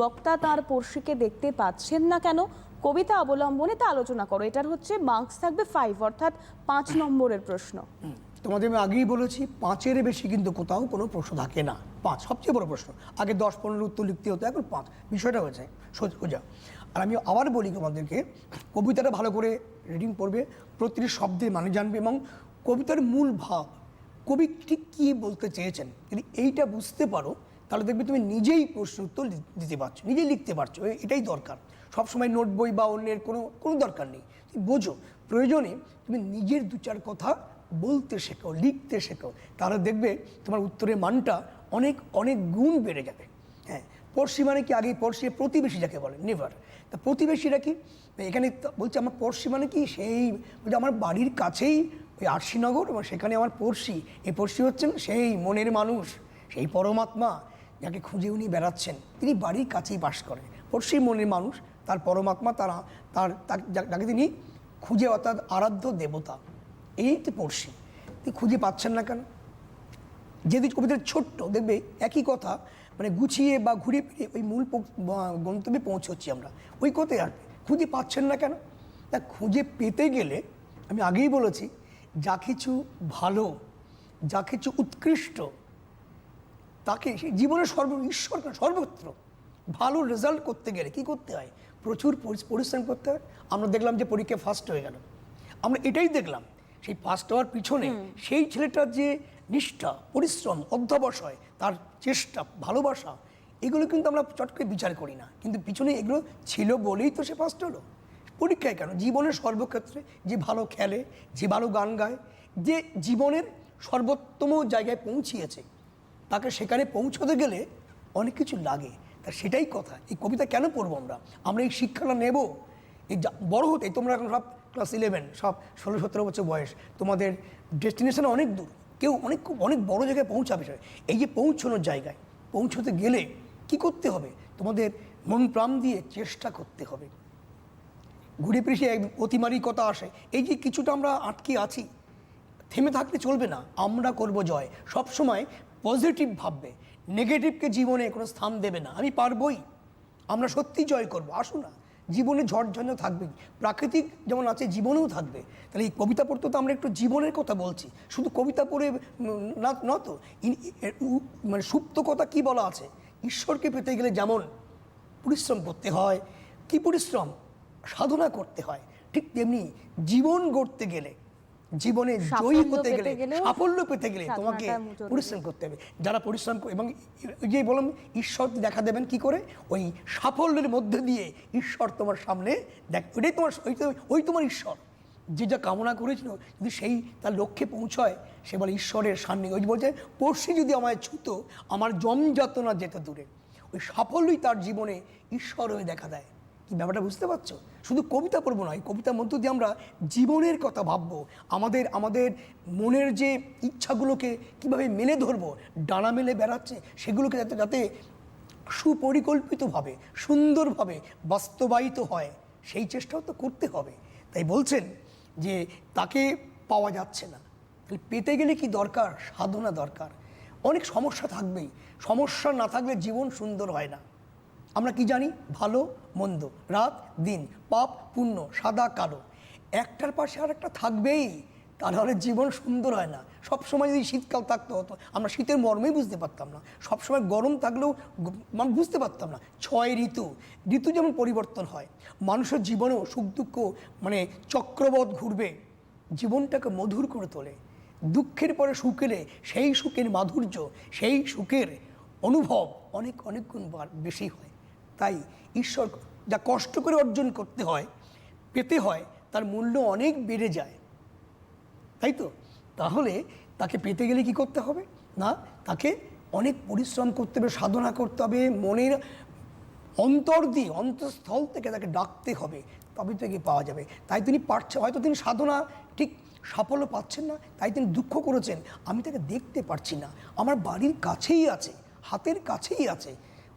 বক্তা তার পড়শিকে দেখতে পাচ্ছেন না কেন? কবিতা অবলম্বনে তা আলোচনা করো। এটার হচ্ছে মার্কস থাকবে 5, অর্থাৎ 5 নম্বরের প্রশ্ন। তোমাদের আমি আগেই বলেছি 5-এর বেশি কিন্তু কোথাও কোনো প্রশ্ন থাকে না। 5 সবচেয়ে বড় প্রশ্ন। আগে 10-15 উত্তর লিখতে হতো, এখন 5। বিষয়টা হয়েছে সোজা। আর আমি আবার বলি তোমাদেরকে, কবিতাটা ভালো করে রিডিং পড়বে, প্রতিটি শব্দের মানে জানবে, এবং কবিতার মূল ভাব, কবি ঠিক কী বলতে চেয়েছেন, যদি এইটা বুঝতে পারো তাহলে দেখবে তুমি নিজেই প্রশ্ন উত্তর দিতে পারছো, নিজেই লিখতে পারছো। এটাই দরকার। সবসময় নোট বই বা অন্যের কোনো দরকার নেই। তুমি বোঝো, প্রয়োজনে তুমি নিজের 2-4 কথা বলতে শেখো, লিখতে শেখো, তাহলে দেখবে তোমার উত্তরের মানটা অনেক অনেক গুণ বেড়ে যাবে। হ্যাঁ, পড়শি মানে কি? আগে পড়শি প্রতিবেশী যাকে বলে, নেভার। তা প্রতিবেশীরা কি? এখানে বলছে আমার পড়শি মানে কি, সেই আমার বাড়ির কাছেই ওই আরশিনগর, এবং সেখানে আমার পড়শি। এই পড়শি হচ্ছেন সেই মনের মানুষ, সেই পরমাত্মা যাকে খুঁজে উনি বেড়াচ্ছেন, তিনি বাড়ির কাছেই বাস করেন। পড়শি মনের মানুষ, তার পরমাত্মা, যাকে তিনি খুঁজে, অর্থাৎ আরাধ্য দেবতা, এই তো পড়শি। তিনি খুঁজে পাচ্ছেন না কেন? যেহেতু কবিতার ছোট্ট, দেখবে একই কথা মানে গুছিয়ে বা ঘুরে ফিরে ওই মূল গন্তব্যে পৌঁছচ্ছি আমরা, ওই কথাই আসবে। খুঁজে পাচ্ছেন না কেন? তা খুঁজে পেতে গেলে আমি আগেই বলেছি, যা কিছু ভালো, যা কিছু উৎকৃষ্ট, তাকে জীবনের ঈশ্বর সর্বত্র ভালো রেজাল্ট করতে গেলে কী করতে হয়? প্রচুর পরিশ্রম করতে হয়। আমরা দেখলাম যে পরীক্ষায় ফার্স্ট হয়ে গেল, আমরা এটাই দেখলাম। সেই ফার্স্ট হওয়ার পিছনে সেই ছেলেটার যে নিষ্ঠা, পরিশ্রম, অধ্যবসায়, তার চেষ্টা, ভালোবাসা, এগুলো কিন্তু আমরা চট করে বিচার করি না, কিন্তু পিছনে এগুলো ছিল বলেই তো সে ফার্স্ট হলো। পরীক্ষায় কেন, জীবনের সর্বক্ষেত্রে যে ভালো খেলে, যে ভালো গান গায়, যে জীবনের সর্বোত্তম জায়গায় পৌঁছিয়েছে, তাকে সেখানে পৌঁছতে গেলে অনেক কিছু লাগে। তা সেটাই কথা। এই কবিতা কেন পড়বো আমরা এই শিক্ষাটা নেব এই বড় হতে। তোমরা এখন সব ক্লাস 11, সব 16-17 বছর বয়স, তোমাদের ডেস্টিনেশনে অনেক দূর, কেউ অনেক বড় জায়গায় পৌঁছাবে। এই যে পৌঁছানোর জায়গায় পৌঁছতে গেলে কি করতে হবে? তোমাদের মন প্রাণ দিয়ে চেষ্টা করতে হবে। ঘুরে ফিরে অতিমারি কথা আসে, এই যে কিছুটা আমরা আটকে আছি, থেমে থাকলে চলবে না, আমরা করব জয়। সবসময় পজিটিভ ভাববে, নেগেটিভকে জীবনে কোনো স্থান দেবে না। আমি পারবই, আমরা সত্যি জয় করব, আসুন না। জীবনে ঝড়ঝঞ্ঝা থাকবেই, প্রাকৃতিক যেমন আছে জীবনেও থাকবে। তাহলে এই কবিতা পড়তে তো আমরা একটু জীবনের কথা বলছি, শুধু কবিতা পড়ে না তো। মানে সুপ্ত কথা কি বলা আছে, ঈশ্বরকে পেতে গেলে যেমন পরিশ্রম করতে হয়, কি পরিশ্রম, সাধনা করতে হয়, ঠিক তেমনি জীবন গড়তে গেলে, জীবনে জয়ী হতে গেলে, সাফল্য পেতে গেলে তোমাকে পরিশ্রম করতে হবে। যারা পরিশ্রম এবং ওই যে বললাম ঈশ্বর দেখা দেবেন কি করে, ওই সাফল্যের মধ্যে দিয়ে ঈশ্বর তোমার সামনে দেখ, ওইটাই তোমার, ওই তোমার ঈশ্বর। যে যা কামনা করেছিল যদি সেই তার লক্ষ্যে পৌঁছয়, সে বলে ঈশ্বরের সান্নিধ্য। ওই বলছে পড়শি যদি আমায় ছুতো, আমার জমযাতনা যেত দূরে। ওই সাফল্যই তার জীবনে ঈশ্বর হয়ে দেখা দেয়। কি ব্যাপারটা বুঝতে পারছো? শুধু কবিতা পড়বো নয়, কবিতার মধ্য দিয়ে আমরা জীবনের কথা ভাববো, আমাদের মনের যে ইচ্ছাগুলোকে কিভাবে মেলে ধরবো, ডানা মেলে বেড়াচ্ছে সেগুলোকে যাতে সুপরিকল্পিতভাবে, সুন্দরভাবে বাস্তবায়িত হয়, সেই চেষ্টাও তো করতে হবে। তাই বলছেন যে তাকে পাওয়া যাচ্ছে না, তাহলে পেতে গেলে কি দরকার, সাধনা দরকার। অনেক সমস্যা থাকবেই, সমস্যা না থাকলে জীবন সুন্দর হয় না। আমরা কি জানি, ভালো মন্দ, রাত দিন, পাপ পুণ্য, সাদা কালো, একটার পাশে আর একটা থাকবেই, তাহলে জীবন সুন্দর হয় না। সবসময় যদি শীতকাল থাকতো হতো, আমরা শীতের মর্মেই বুঝতে পারতাম না। সবসময় গরম থাকলেও মানে বুঝতে পারতাম না। 6 ঋতু যেমন পরিবর্তন হয়, মানুষের জীবনেও সুখ দুঃখ মানে চক্রবৎ ঘুরবে, জীবনটাকে মধুর করে তোলে। দুঃখের পরে সুখ এলে সেই সুখের মাধুর্য, সেই সুখের অনুভব অনেক গুণ বেশি হয়। তাই ঈশ্বর যা কষ্ট করে অর্জন করতে হয়, পেতে হয়, তার মূল্য অনেক বেড়ে যায়, তাই তো? তাহলে তাকে পেতে গেলে কি করতে হবে না, তাকে অনেক পরিশ্রম করতে হবে, সাধনা করতে হবে, মনের অন্তর দিয়ে, অন্তঃস্থল থেকে তাকে ডাকতে হবে, তবে তাকে পাওয়া যাবে। তাই তিনি পারছেন, হয়তো তিনি সাধনা ঠিক সাফল্য পাচ্ছেন না, তাই তিনি দুঃখ করেছেন, আমি তাকে দেখতে পারছি না, আমার বাড়ির কাছেই আছে, হাতের কাছেই আছে,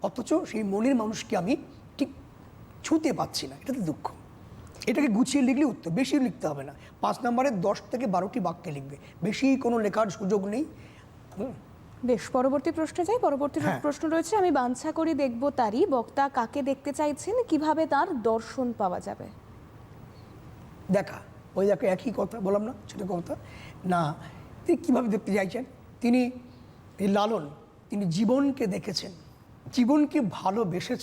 অথচ সেই মনের মানুষকে আমি ঠিক ছুঁতে পাচ্ছি না, এটা তো দুঃখ। এটাকে গুছিয়ে লিখলে উত্তর, বেশি লিখতে হবে না। 5 নম্বরে 10 থেকে 12টি বাক্যে লিখবে, বেশি কোনো লেখার সুযোগ নেই। বেশ, পরবর্তী প্রশ্নে যাই। পরবর্তী প্রশ্ন রয়েছে, আমি বাঞ্ছা করি দেখব তারই, বক্তা কাকে দেখতে চাইছেন, কিভাবে তার দর্শন পাওয়া যাবে? দেখা, ওই দেখো একই কথা বললাম না, ছোটো কথা না। তিনি কীভাবে দেখতে চাইছেন, তিনি লালন, তিনি জীবনকে দেখেছেন, জীবনকে ভালোবেসে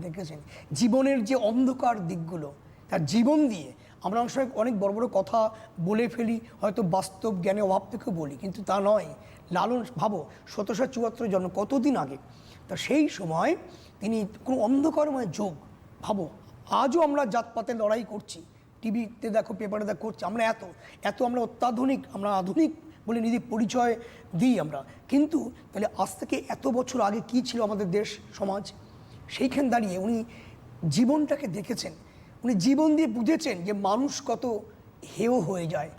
দেখেছেন, জীবনের যে অন্ধকার দিকগুলো তার জীবন দিয়ে। আমরা অনেক সময় অনেক বড় বড় কথা বলে ফেলি, হয়তো বাস্তব জ্ঞানে অভাব থেকেও বলি, কিন্তু তা নয়। লালন ভাবো 1774 জন্ম, কতদিন আগে, তা সেই সময় তিনি কোনো অন্ধকারময় যুগ, ভাবো আজও আমরা জাতপাতের লড়াই করছি, টিভিতে দেখো, পেপারে দেখো করছি, আমরা এত আমরা অত্যাধুনিক, আমরা আধুনিক বলে নিজের পরিচয় দিই আমরা, কিন্তু তাহলে আজ থেকে এত বছর আগে কি ছিল আমাদের দেশ সমাজ, সেইখান দাঁড়িয়ে উনি জীবনটাকে দেখেছেন, উনি জীবন দিয়ে বুঝেছেন যে মানুষ কত হেয় হয়ে যায়,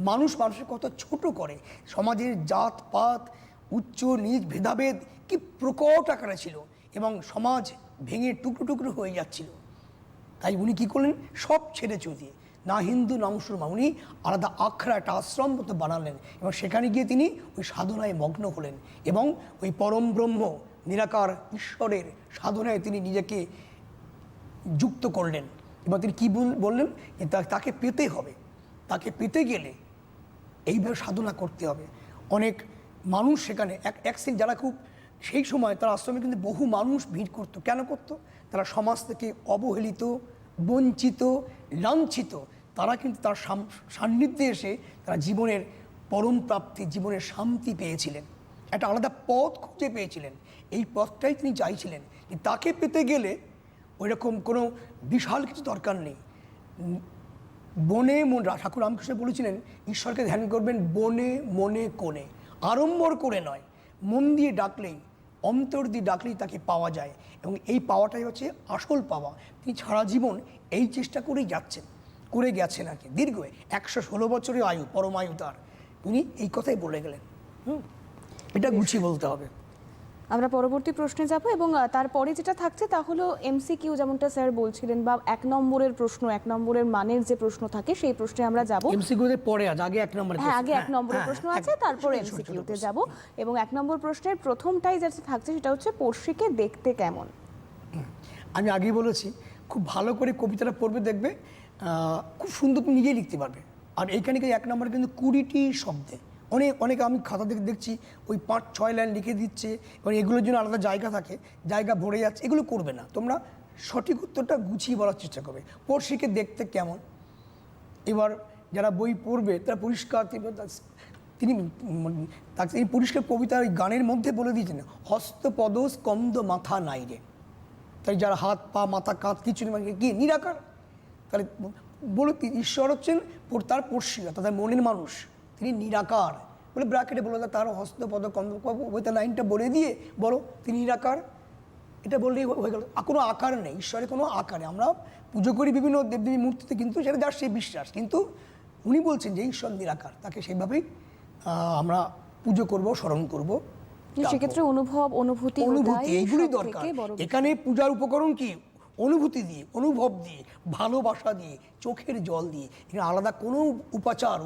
মানুষের কত ছোট করে, সমাজের জাত পাত, উচ্চ নিচ ভেদাভেদ কি প্রকট আকারে ছিল, এবং সমাজ ভেঙে টুকরো টুকরো হয়ে যাচ্ছিল। তাই উনি কী করলেন, সব ছেড়ে চুদিয়ে, না হিন্দু না মুসলমান, উনি আলাদা আখড়া, একটা আশ্রম মতো বানালেন, এবং সেখানে গিয়ে তিনি ওই সাধনায় মগ্ন হলেন, এবং ওই পরম ব্রহ্ম নিরাকার ঈশ্বরের সাধনায় তিনি নিজেকে যুক্ত করলেন। এবং তিনি কী বললেন, যে তাকে পেতে হবে, তাকে পেতে গেলে এইভাবে সাধনা করতে হবে। অনেক মানুষ সেখানে এক যারা খুব সেই সময় তার আশ্রমে কিন্তু বহু মানুষ ভিড় করতো, কেন করতো, তারা সমাজ থেকে অবহেলিত, বঞ্চিত, লাঞ্ছিত, তারা কিন্তু তার সান্নিধ্যে এসে তারা জীবনের পরম প্রাপ্তি, জীবনের শান্তি পেয়েছিলেন, একটা আলাদা পথ খুঁজে পেয়েছিলেন। এই পথটাই তিনি চাইছিলেন, যে তাকে পেতে গেলে ওই রকম কোনো বিশাল কিছু দরকার নেই। বনে ঠাকুর রামকৃষ্ণ বলেছিলেন, ঈশ্বরকে ধ্যান করবেন বনে মনে কোণে, আড়ম্বর করে নয়, মন দিয়ে ডাকলেই, অন্তর দিয়ে ডাকলেই তাকে পাওয়া যায়, এবং এই পাওয়াটাই হচ্ছে আসল পাওয়া। তিনি সারা জীবন এই চেষ্টা করেই করে গেছেন আর কি, দীর্ঘ 116 বছরের আয়ু, পরমায়ু তার, উনি এই কথাই বলে গেলেন। এটা গুছিয়ে বলতে হবে। আমরা পরবর্তী প্রশ্নে যাব এবং তারপরে যেটা থাকছে তা হলো এমসিকিউ, যেমনটা স্যার বলছিলেন, বা 1 নম্বরের প্রশ্ন, 1 নম্বরের মানের যে প্রশ্ন থাকে সেই প্রশ্নে আমরা যাব। এমসিকিউ এর পরে আগে 1 নম্বরের হ্যাঁ, আগে 1 নম্বরের প্রশ্ন আছে, তারপর এমসিকিউতে যাব। এবং 1 নম্বর প্রশ্নের প্রথমটাই যেটা থাকছে সেটা হচ্ছে পড়শিকে দেখতে কেমন। আমি আগেই বলেছি, খুব ভালো করে কবিতাটা পড়বে, দেখবে খুব সুন্দর তুমি নিজেই লিখতে পারবে। আর এইখানে 1 নম্বরে কিন্তু 20টি শব্দে অনেক আমি খাতা দেখছি ওই 5-6 লাইন লিখে দিচ্ছে, এবং এগুলোর জন্য আলাদা জায়গা থাকে, জায়গা ভরে যাচ্ছে, এগুলো করবে না। তোমরা সঠিক উত্তরটা গুছিয়ে বলার চেষ্টা করবে। পড়শিকে দেখতে কেমন, এবার যারা বই পড়বে তারা পরিষ্কার তিনি তাকে এই পরিষ্কার কবিতার এই গানের মধ্যে বলে দিয়েছেন, হস্তপদ স্কন্দ মাথা নাই রে। তাই যারা হাত পা মাথা কাঁধ কিছু নেই, মানে কি নিরাকার। তাহলে বলো ঈশ্বর হচ্ছেন তার পড়শিরা, তাদের মনের মানুষ, তিনি নিরাকার বলে ব্র্যাকেটে বলো, তার হস্তপদ কন্দ, ওই তার লাইনটা বলে দিয়ে বলো তিনি নিরাকার, এটা বললেই হয়ে গেল। কোনো আকার নেই ঈশ্বরের, কোনো আকারে আমরা পুজো করি বিভিন্ন দেবদেবী মূর্তিতে, কিন্তু সেটা যার সেই বিশ্বাস, কিন্তু উনি বলছেন যে ঈশ্বর নিরাকার, তাকে সেইভাবেই আমরা পুজো করব, স্মরণ করব। সেক্ষেত্রে অনুভূতি এইগুলি দরকার। এখানে পূজার উপকরণ কি? অনুভূতি দিয়ে, অনুভব দিয়ে, ভালোবাসা দিয়ে, চোখের জল দিয়ে। এখানে আলাদা কোনো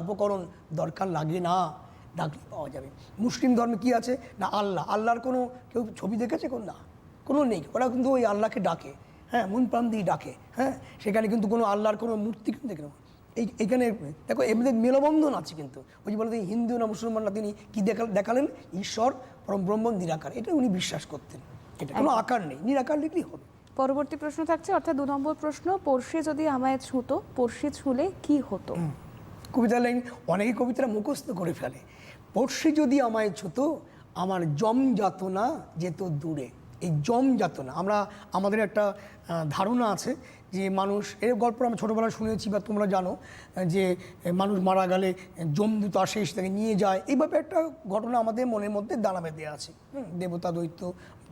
উপকরণ দরকার লাগে না, ডাকলে পাওয়া যাবে। মুসলিম ধর্মে কি আছে না, আল্লাহর কোনো কেউ ছবি দেখেছে? কোনো নেই। ওরা কিন্তু ওই আল্লাহকে ডাকে, হ্যাঁ, মন প্রাণ দিয়ে ডাকে, হ্যাঁ। সেখানে কিন্তু কোনো আল্লাহর কোনো মূর্তি কিন্তু দেখে না। এইখানে দেখো এমনি মেলবন্ধন আছে, কিন্তু ওই যে বলে হিন্দু না মুসলমান না, তিনি কি দেখালেন? ঈশ্বর পরম ব্রহ্ম নিরাকার, এটা উনি বিশ্বাস করতেন। এটা কোনো আকার নেই, নিরাকার লিখলেই হবে। পরবর্তী প্রশ্ন থাকছে, অর্থাৎ 2 নম্বর প্রশ্ন, পড়শি যদি আমায় ছুঁতো, পড়শি ছুঁলে কি হতো। কবিতার লাইন অনেকে কবিতাটা মুখস্থ করে ফেলে। পড়শি যদি আমায় ছুঁতো, আমার জম যাতনা যেত দূরে। এই জম যাতনা, আমাদের একটা ধারণা আছে যে মানুষ, এর গল্প আমরা ছোটোবেলায় শুনেছি বা তোমরা জানো, যে মানুষ মারা গেলে যমদূত আসে, এসে তাকে নিয়ে যায়। এইভাবে একটা ঘটনা আমাদের মনের মধ্যে দানা বেঁধে আছে। দেবতা দৈত্য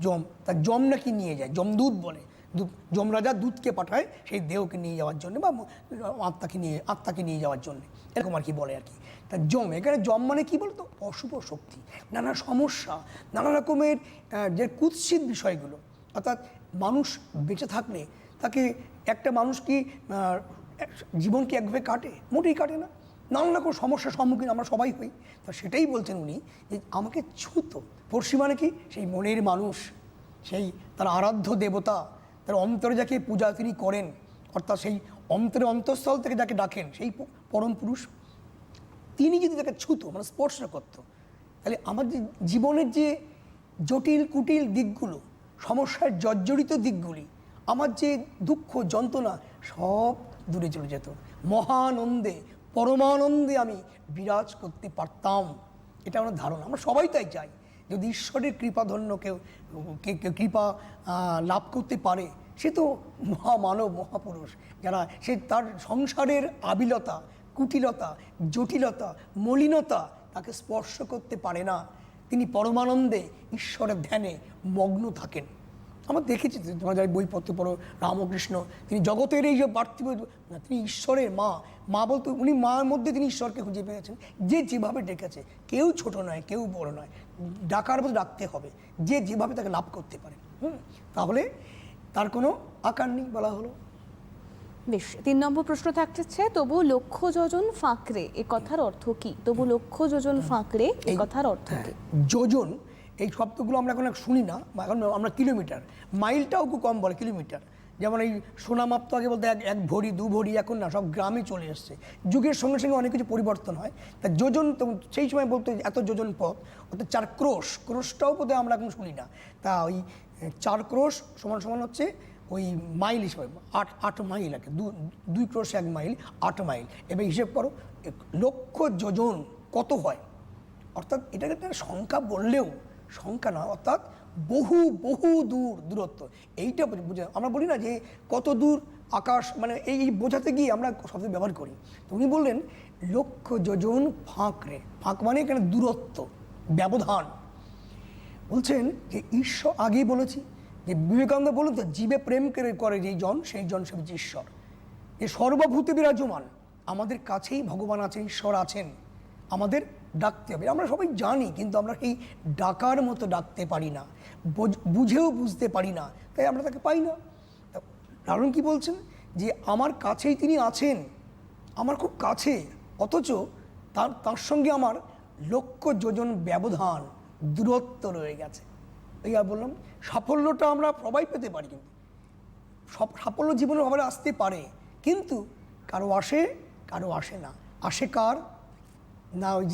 যম, তার যম নাকি নিয়ে যায়, যমদূত বলে। যমরাজা দূতকে পাঠায় সেই দেহকে নিয়ে যাওয়ার জন্য, বা আত্মাকে নিয়ে যাওয়ার জন্য, এরকম আর কি বলে আর কি। তা যম, এখানে যম মানে কি বলতো? অশুভ শক্তি, নানা সমস্যা, নানা রকমের যে কুৎসিত বিষয়গুলো। অর্থাৎ মানুষ বেঁচে থাকলে তাকে, একটা মানুষ কি জীবন কি একভাবে কাটে? মোটেই কাটে না, নানা রকম সমস্যার সম্মুখীন আমরা সবাই হই। তা সেটাই বলছেন উনি, যে আমাকে ছুঁতো। পড়শি মানে কি? সেই মনের মানুষ, সেই তার আরাধ্য দেবতা, তার অন্তরে যাকে পূজা তিনি করেন, অর্থাৎ সেই অন্তঃস্থল থেকে যাকে ডাকেন, সেই পরম পুরুষ, তিনি যদি তাকে ছুঁতো, মানে স্পর্শ করত, তাহলে আমার যে জীবনের যে জটিল কুটিল দিকগুলো, সমস্যার জর্জরিত দিকগুলি, আমার যে দুঃখ যন্ত্রণা, সব দূরে চলে যেত। মহানন্দে, পরমানন্দে আমি বিরাজ করতে পারতাম। এটা আমার ধারণা, আমরা সবাই তাই চাই। যদি ঈশ্বরের কৃপাধন্য কেউ কৃপা লাভ করতে পারে, সে তো মহামানব, মহাপুরুষ। যারা সে তার সংসারের আবিলতা, কুটিলতা, জটিলতা, মলিনতা তাকে স্পর্শ করতে পারে না, তিনি পরমানন্দে ঈশ্বরের ধ্যানে মগ্ন থাকেন। আমরা দেখেছি, তোমরা যারা বই পড়তে পড়ো, রামকৃষ্ণ, তিনি জগতের এই যে পার্থিব, তিনি ঈশ্বরের মা বলতে, উনি মার মধ্যে তিনি ঈশ্বরকে খুঁজে পেয়েছেন। যে যেভাবে ডেকেছে, কেউ ছোট নয়, কেউ বড় নয়, ডাকার মতো ডাকতে হবে, যে যেভাবে তাকে লাভ করতে পারে। তাহলে তার কোনো আকার নেই, বলা হলো। বেশ, 3 নম্বর প্রশ্ন থাকছে, তবু লক্ষ যোজন ফাঁকরে, এ কথার অর্থ কি? তবু লক্ষ যোজন ফাঁকরে, এ কথার অর্থ কি? যোজন, এই শব্দগুলো আমরা এখন শুনি না, এখন আমরা কিলোমিটার, মাইলটাও খুব কম বলে, কিলোমিটার। যেমন এই সোনামাপ তো আগে বলতে 1 ভরি 2 ভরি, এখন না, সব গ্রামে চলে এসছে। যুগের সঙ্গে সঙ্গে অনেক কিছু পরিবর্তন হয়। তা যোজন, তো সেই সময় বলতো এত যোজন পথ, অর্থাৎ 4 ক্রোশ, ক্রোশটাও বোধহয় আমরা এখন শুনি না। তা ওই 4 ক্রোশ সমান হচ্ছে ওই মাইল হিসেবে 8 মাইল আর কি, 2 ক্রোশ 1 মাইল, 8 মাইল। এবার হিসেব করো, লক্ষ যোজন কত হয়? অর্থাৎ এটাকে একটা সংখ্যা বললেও সংখ্যা না, অর্থাৎ বহু বহু দূরত্ব। এইটা বুঝে আমরা বলি না যে কত দূর আকাশ, মানে এই বোঝাতে গিয়ে আমরা শব্দ ব্যবহার করি। তো উনি বললেন লক্ষ যোজন ফাঁকরে, ফাঁক মানে এখানে দূরত্ব, ব্যবধান। বলছেন যে ঈশ্বর, আগেই বলেছি যে বিবেকানন্দ বলুন তো, জীবে প্রেম করে যেই জন, সেই জন সে হচ্ছে ঈশ্বর। যে সর্বভূতে বিরাজমান, আমাদের কাছেই ভগবান আছেন, ঈশ্বর আছেন, আমাদের ডাকতে হবে। আমরা সবাই জানি, কিন্তু আমরা সেই ডাকার মতো ডাকতে পারি না, বুঝেও বুঝতে পারি না, তাই আমরা তাকে পাই না। লালন কি বলছেন যে আমার কাছেই তিনি আছেন, আমার খুব কাছে, অথচ তার সঙ্গে আমার লক্ষ যোজন ব্যবধান, দূরত্ব রয়ে গেছে। এই আর বললাম, সাফল্যটা আমরা সবাই পেতে পারি, কিন্তু সব সাফল্য জীবনে ভাবে আসতে পারে, কিন্তু কারো আসে কারো আসে না। আসে কার না, ওই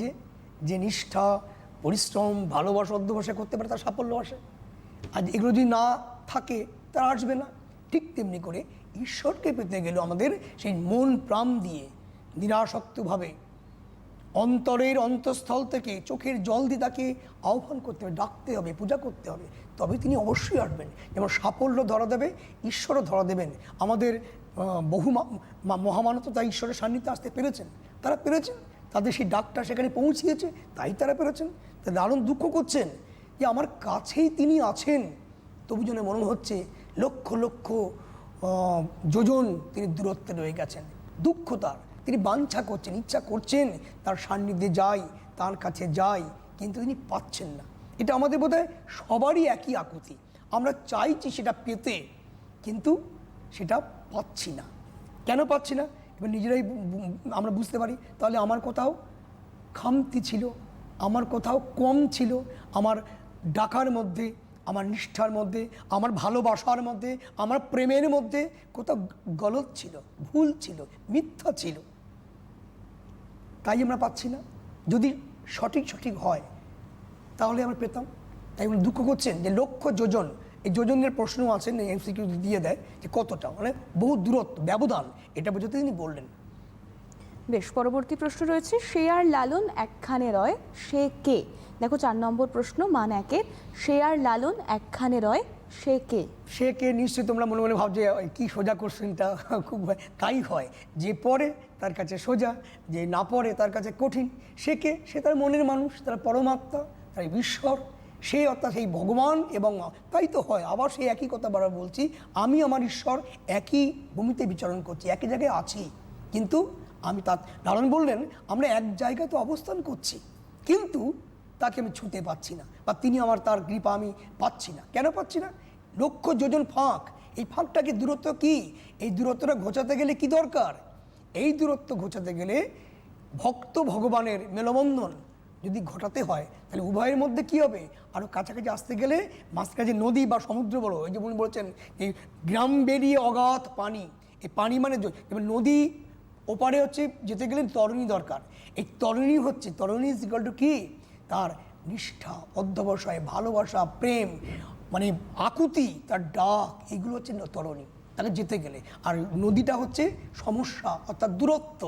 যে নিষ্ঠা, পরিশ্রম, ভালোবাসা, অধ্যবসা করতে পারে, তার সাফল্য আসে। আর এগুলো যদি না থাকে তার আসবে না। ঠিক তেমনি করে ঈশ্বরকে পেতে গেলেও আমাদের সেই মন প্রাণ দিয়ে নিরাসক্তভাবে অন্তরের অন্তঃস্থল থেকে চোখের জল দিয়ে তাকে আহ্বান করতে হবে, ডাকতে হবে, পূজা করতে হবে, তবে তিনি অবশ্যই আসবেন। যেমন সাফল্য ধরা দেবে, ঈশ্বরও ধরা দেবেন। আমাদের বহু মহামানব তো তাই ঈশ্বরের সান্নিধ্যে আসতে পেরেছেন, তারা পেরেছেন, তাদের সেই ডাকটা সেখানে পৌঁছিয়েছে, তাই তারা পেরেছেন। তা দারুণ দুঃখ করছেন যে আমার কাছেই তিনি আছেন, তবু যেন মনে হচ্ছে লক্ষ লক্ষ যোজন তিনি দূরত্বে রয়ে গেছেন। দুঃখ তার, তিনি বাঞ্ছা করছেন, ইচ্ছা করছেন তার সান্নিধ্যে যাই, তার কাছে যাই, কিন্তু তিনি পাচ্ছেন না। এটা আমাদের বোধহয় সবারই একই আকুতি, আমরা চাইছি সেটা পেতে, কিন্তু সেটা পাচ্ছি না। কেন পাচ্ছি না এবার নিজেরাই আমরা বুঝতে পারি। তাহলে আমার কোথাও খামতি ছিল, আমার কোথাও কম ছিল, আমার ডাকার মধ্যে, আমার নিষ্ঠার মধ্যে, আমার ভালোবাসার মধ্যে, আমার প্রেমের মধ্যে কোথাও গলত ছিল, ভুল ছিল, মিথ্যা ছিল, তাই আমরা পাচ্ছি না। যদি সঠিক হয় তাহলে আমরা পেতাম। তাই উনি দুঃখ করছেন যে লক্ষ যোজন, এই যোজনের প্রশ্ন আছেন, এমসিকিউ দিয়ে দেয় যে কতটা, মানে বহু দূরত্ব, ব্যবধান, এটা বোঝাতে তিনি বললেন। বেশ, পরবর্তী প্রশ্ন রয়েছে, সে আর লালন একখানে রয় সে কে? দেখো 4 নম্বর প্রশ্ন, মান 1-এর, সে আর লালন একখানে রয় সে কে? সে কে নিশ্চয়ই তোমরা মনে মনে ভাবছে কি সোজা কোশ্চেনটা, খুব তাই হয়, যে পড়ে তার কাছে সোজা, যে না পড়ে তার কাছে কঠিন। সে কে? সে তার মনের মানুষ, তার পরমাত্মা, তার ঈশ্বর, সে অর্থাৎ সেই ভগবান। এবং তাই তো হয়, আবার সেই একই কথা বারবার বলছি, আমি আমার ঈশ্বর একই ভূমিতে বিচরণ করছি, একই জায়গায় আছি, কিন্তু আমি তার লালন বললেন আমরা এক জায়গায় তো অবস্থান করছি, কিন্তু তাকে আমি ছুঁতে পাচ্ছি না, বা তিনি আমার তার কৃপা আমি পাচ্ছি না। কেন পাচ্ছি না? লক্ষ যোজন ফাঁক, এই ফাঁকটাকে দূরত্ব কি? এই দূরত্বটা ঘোচাতে গেলে কি দরকার? এই দূরত্ব ঘোচাতে গেলে ভক্ত ভগবানের মেলবন্ধন যদি ঘটাতে হয়, তাহলে উভয়ের মধ্যে কি হবে? আরও কাছাকাছি আসতে গেলে মাঝখানে যে নদী বা সমুদ্র বড়, এই যে উনি বলছেন এই গ্রাম বেরিয়ে অগাধ পানি, এই পানি মানে যেমন নদী ওপারে হচ্ছে যেতে গেলে তরণী দরকার, এই তরণী হচ্ছে, তরণী ইজ ইকুয়াল টু কি? তার নিষ্ঠা, অধ্যবসায়, ভালোবাসা, প্রেম, মানে আকুতি, তার ডাক, এগুলো হচ্ছে তরণী তাকে যেতে গেলে। আর নদীটা হচ্ছে সমস্যা, অর্থাৎ দূরত্ব।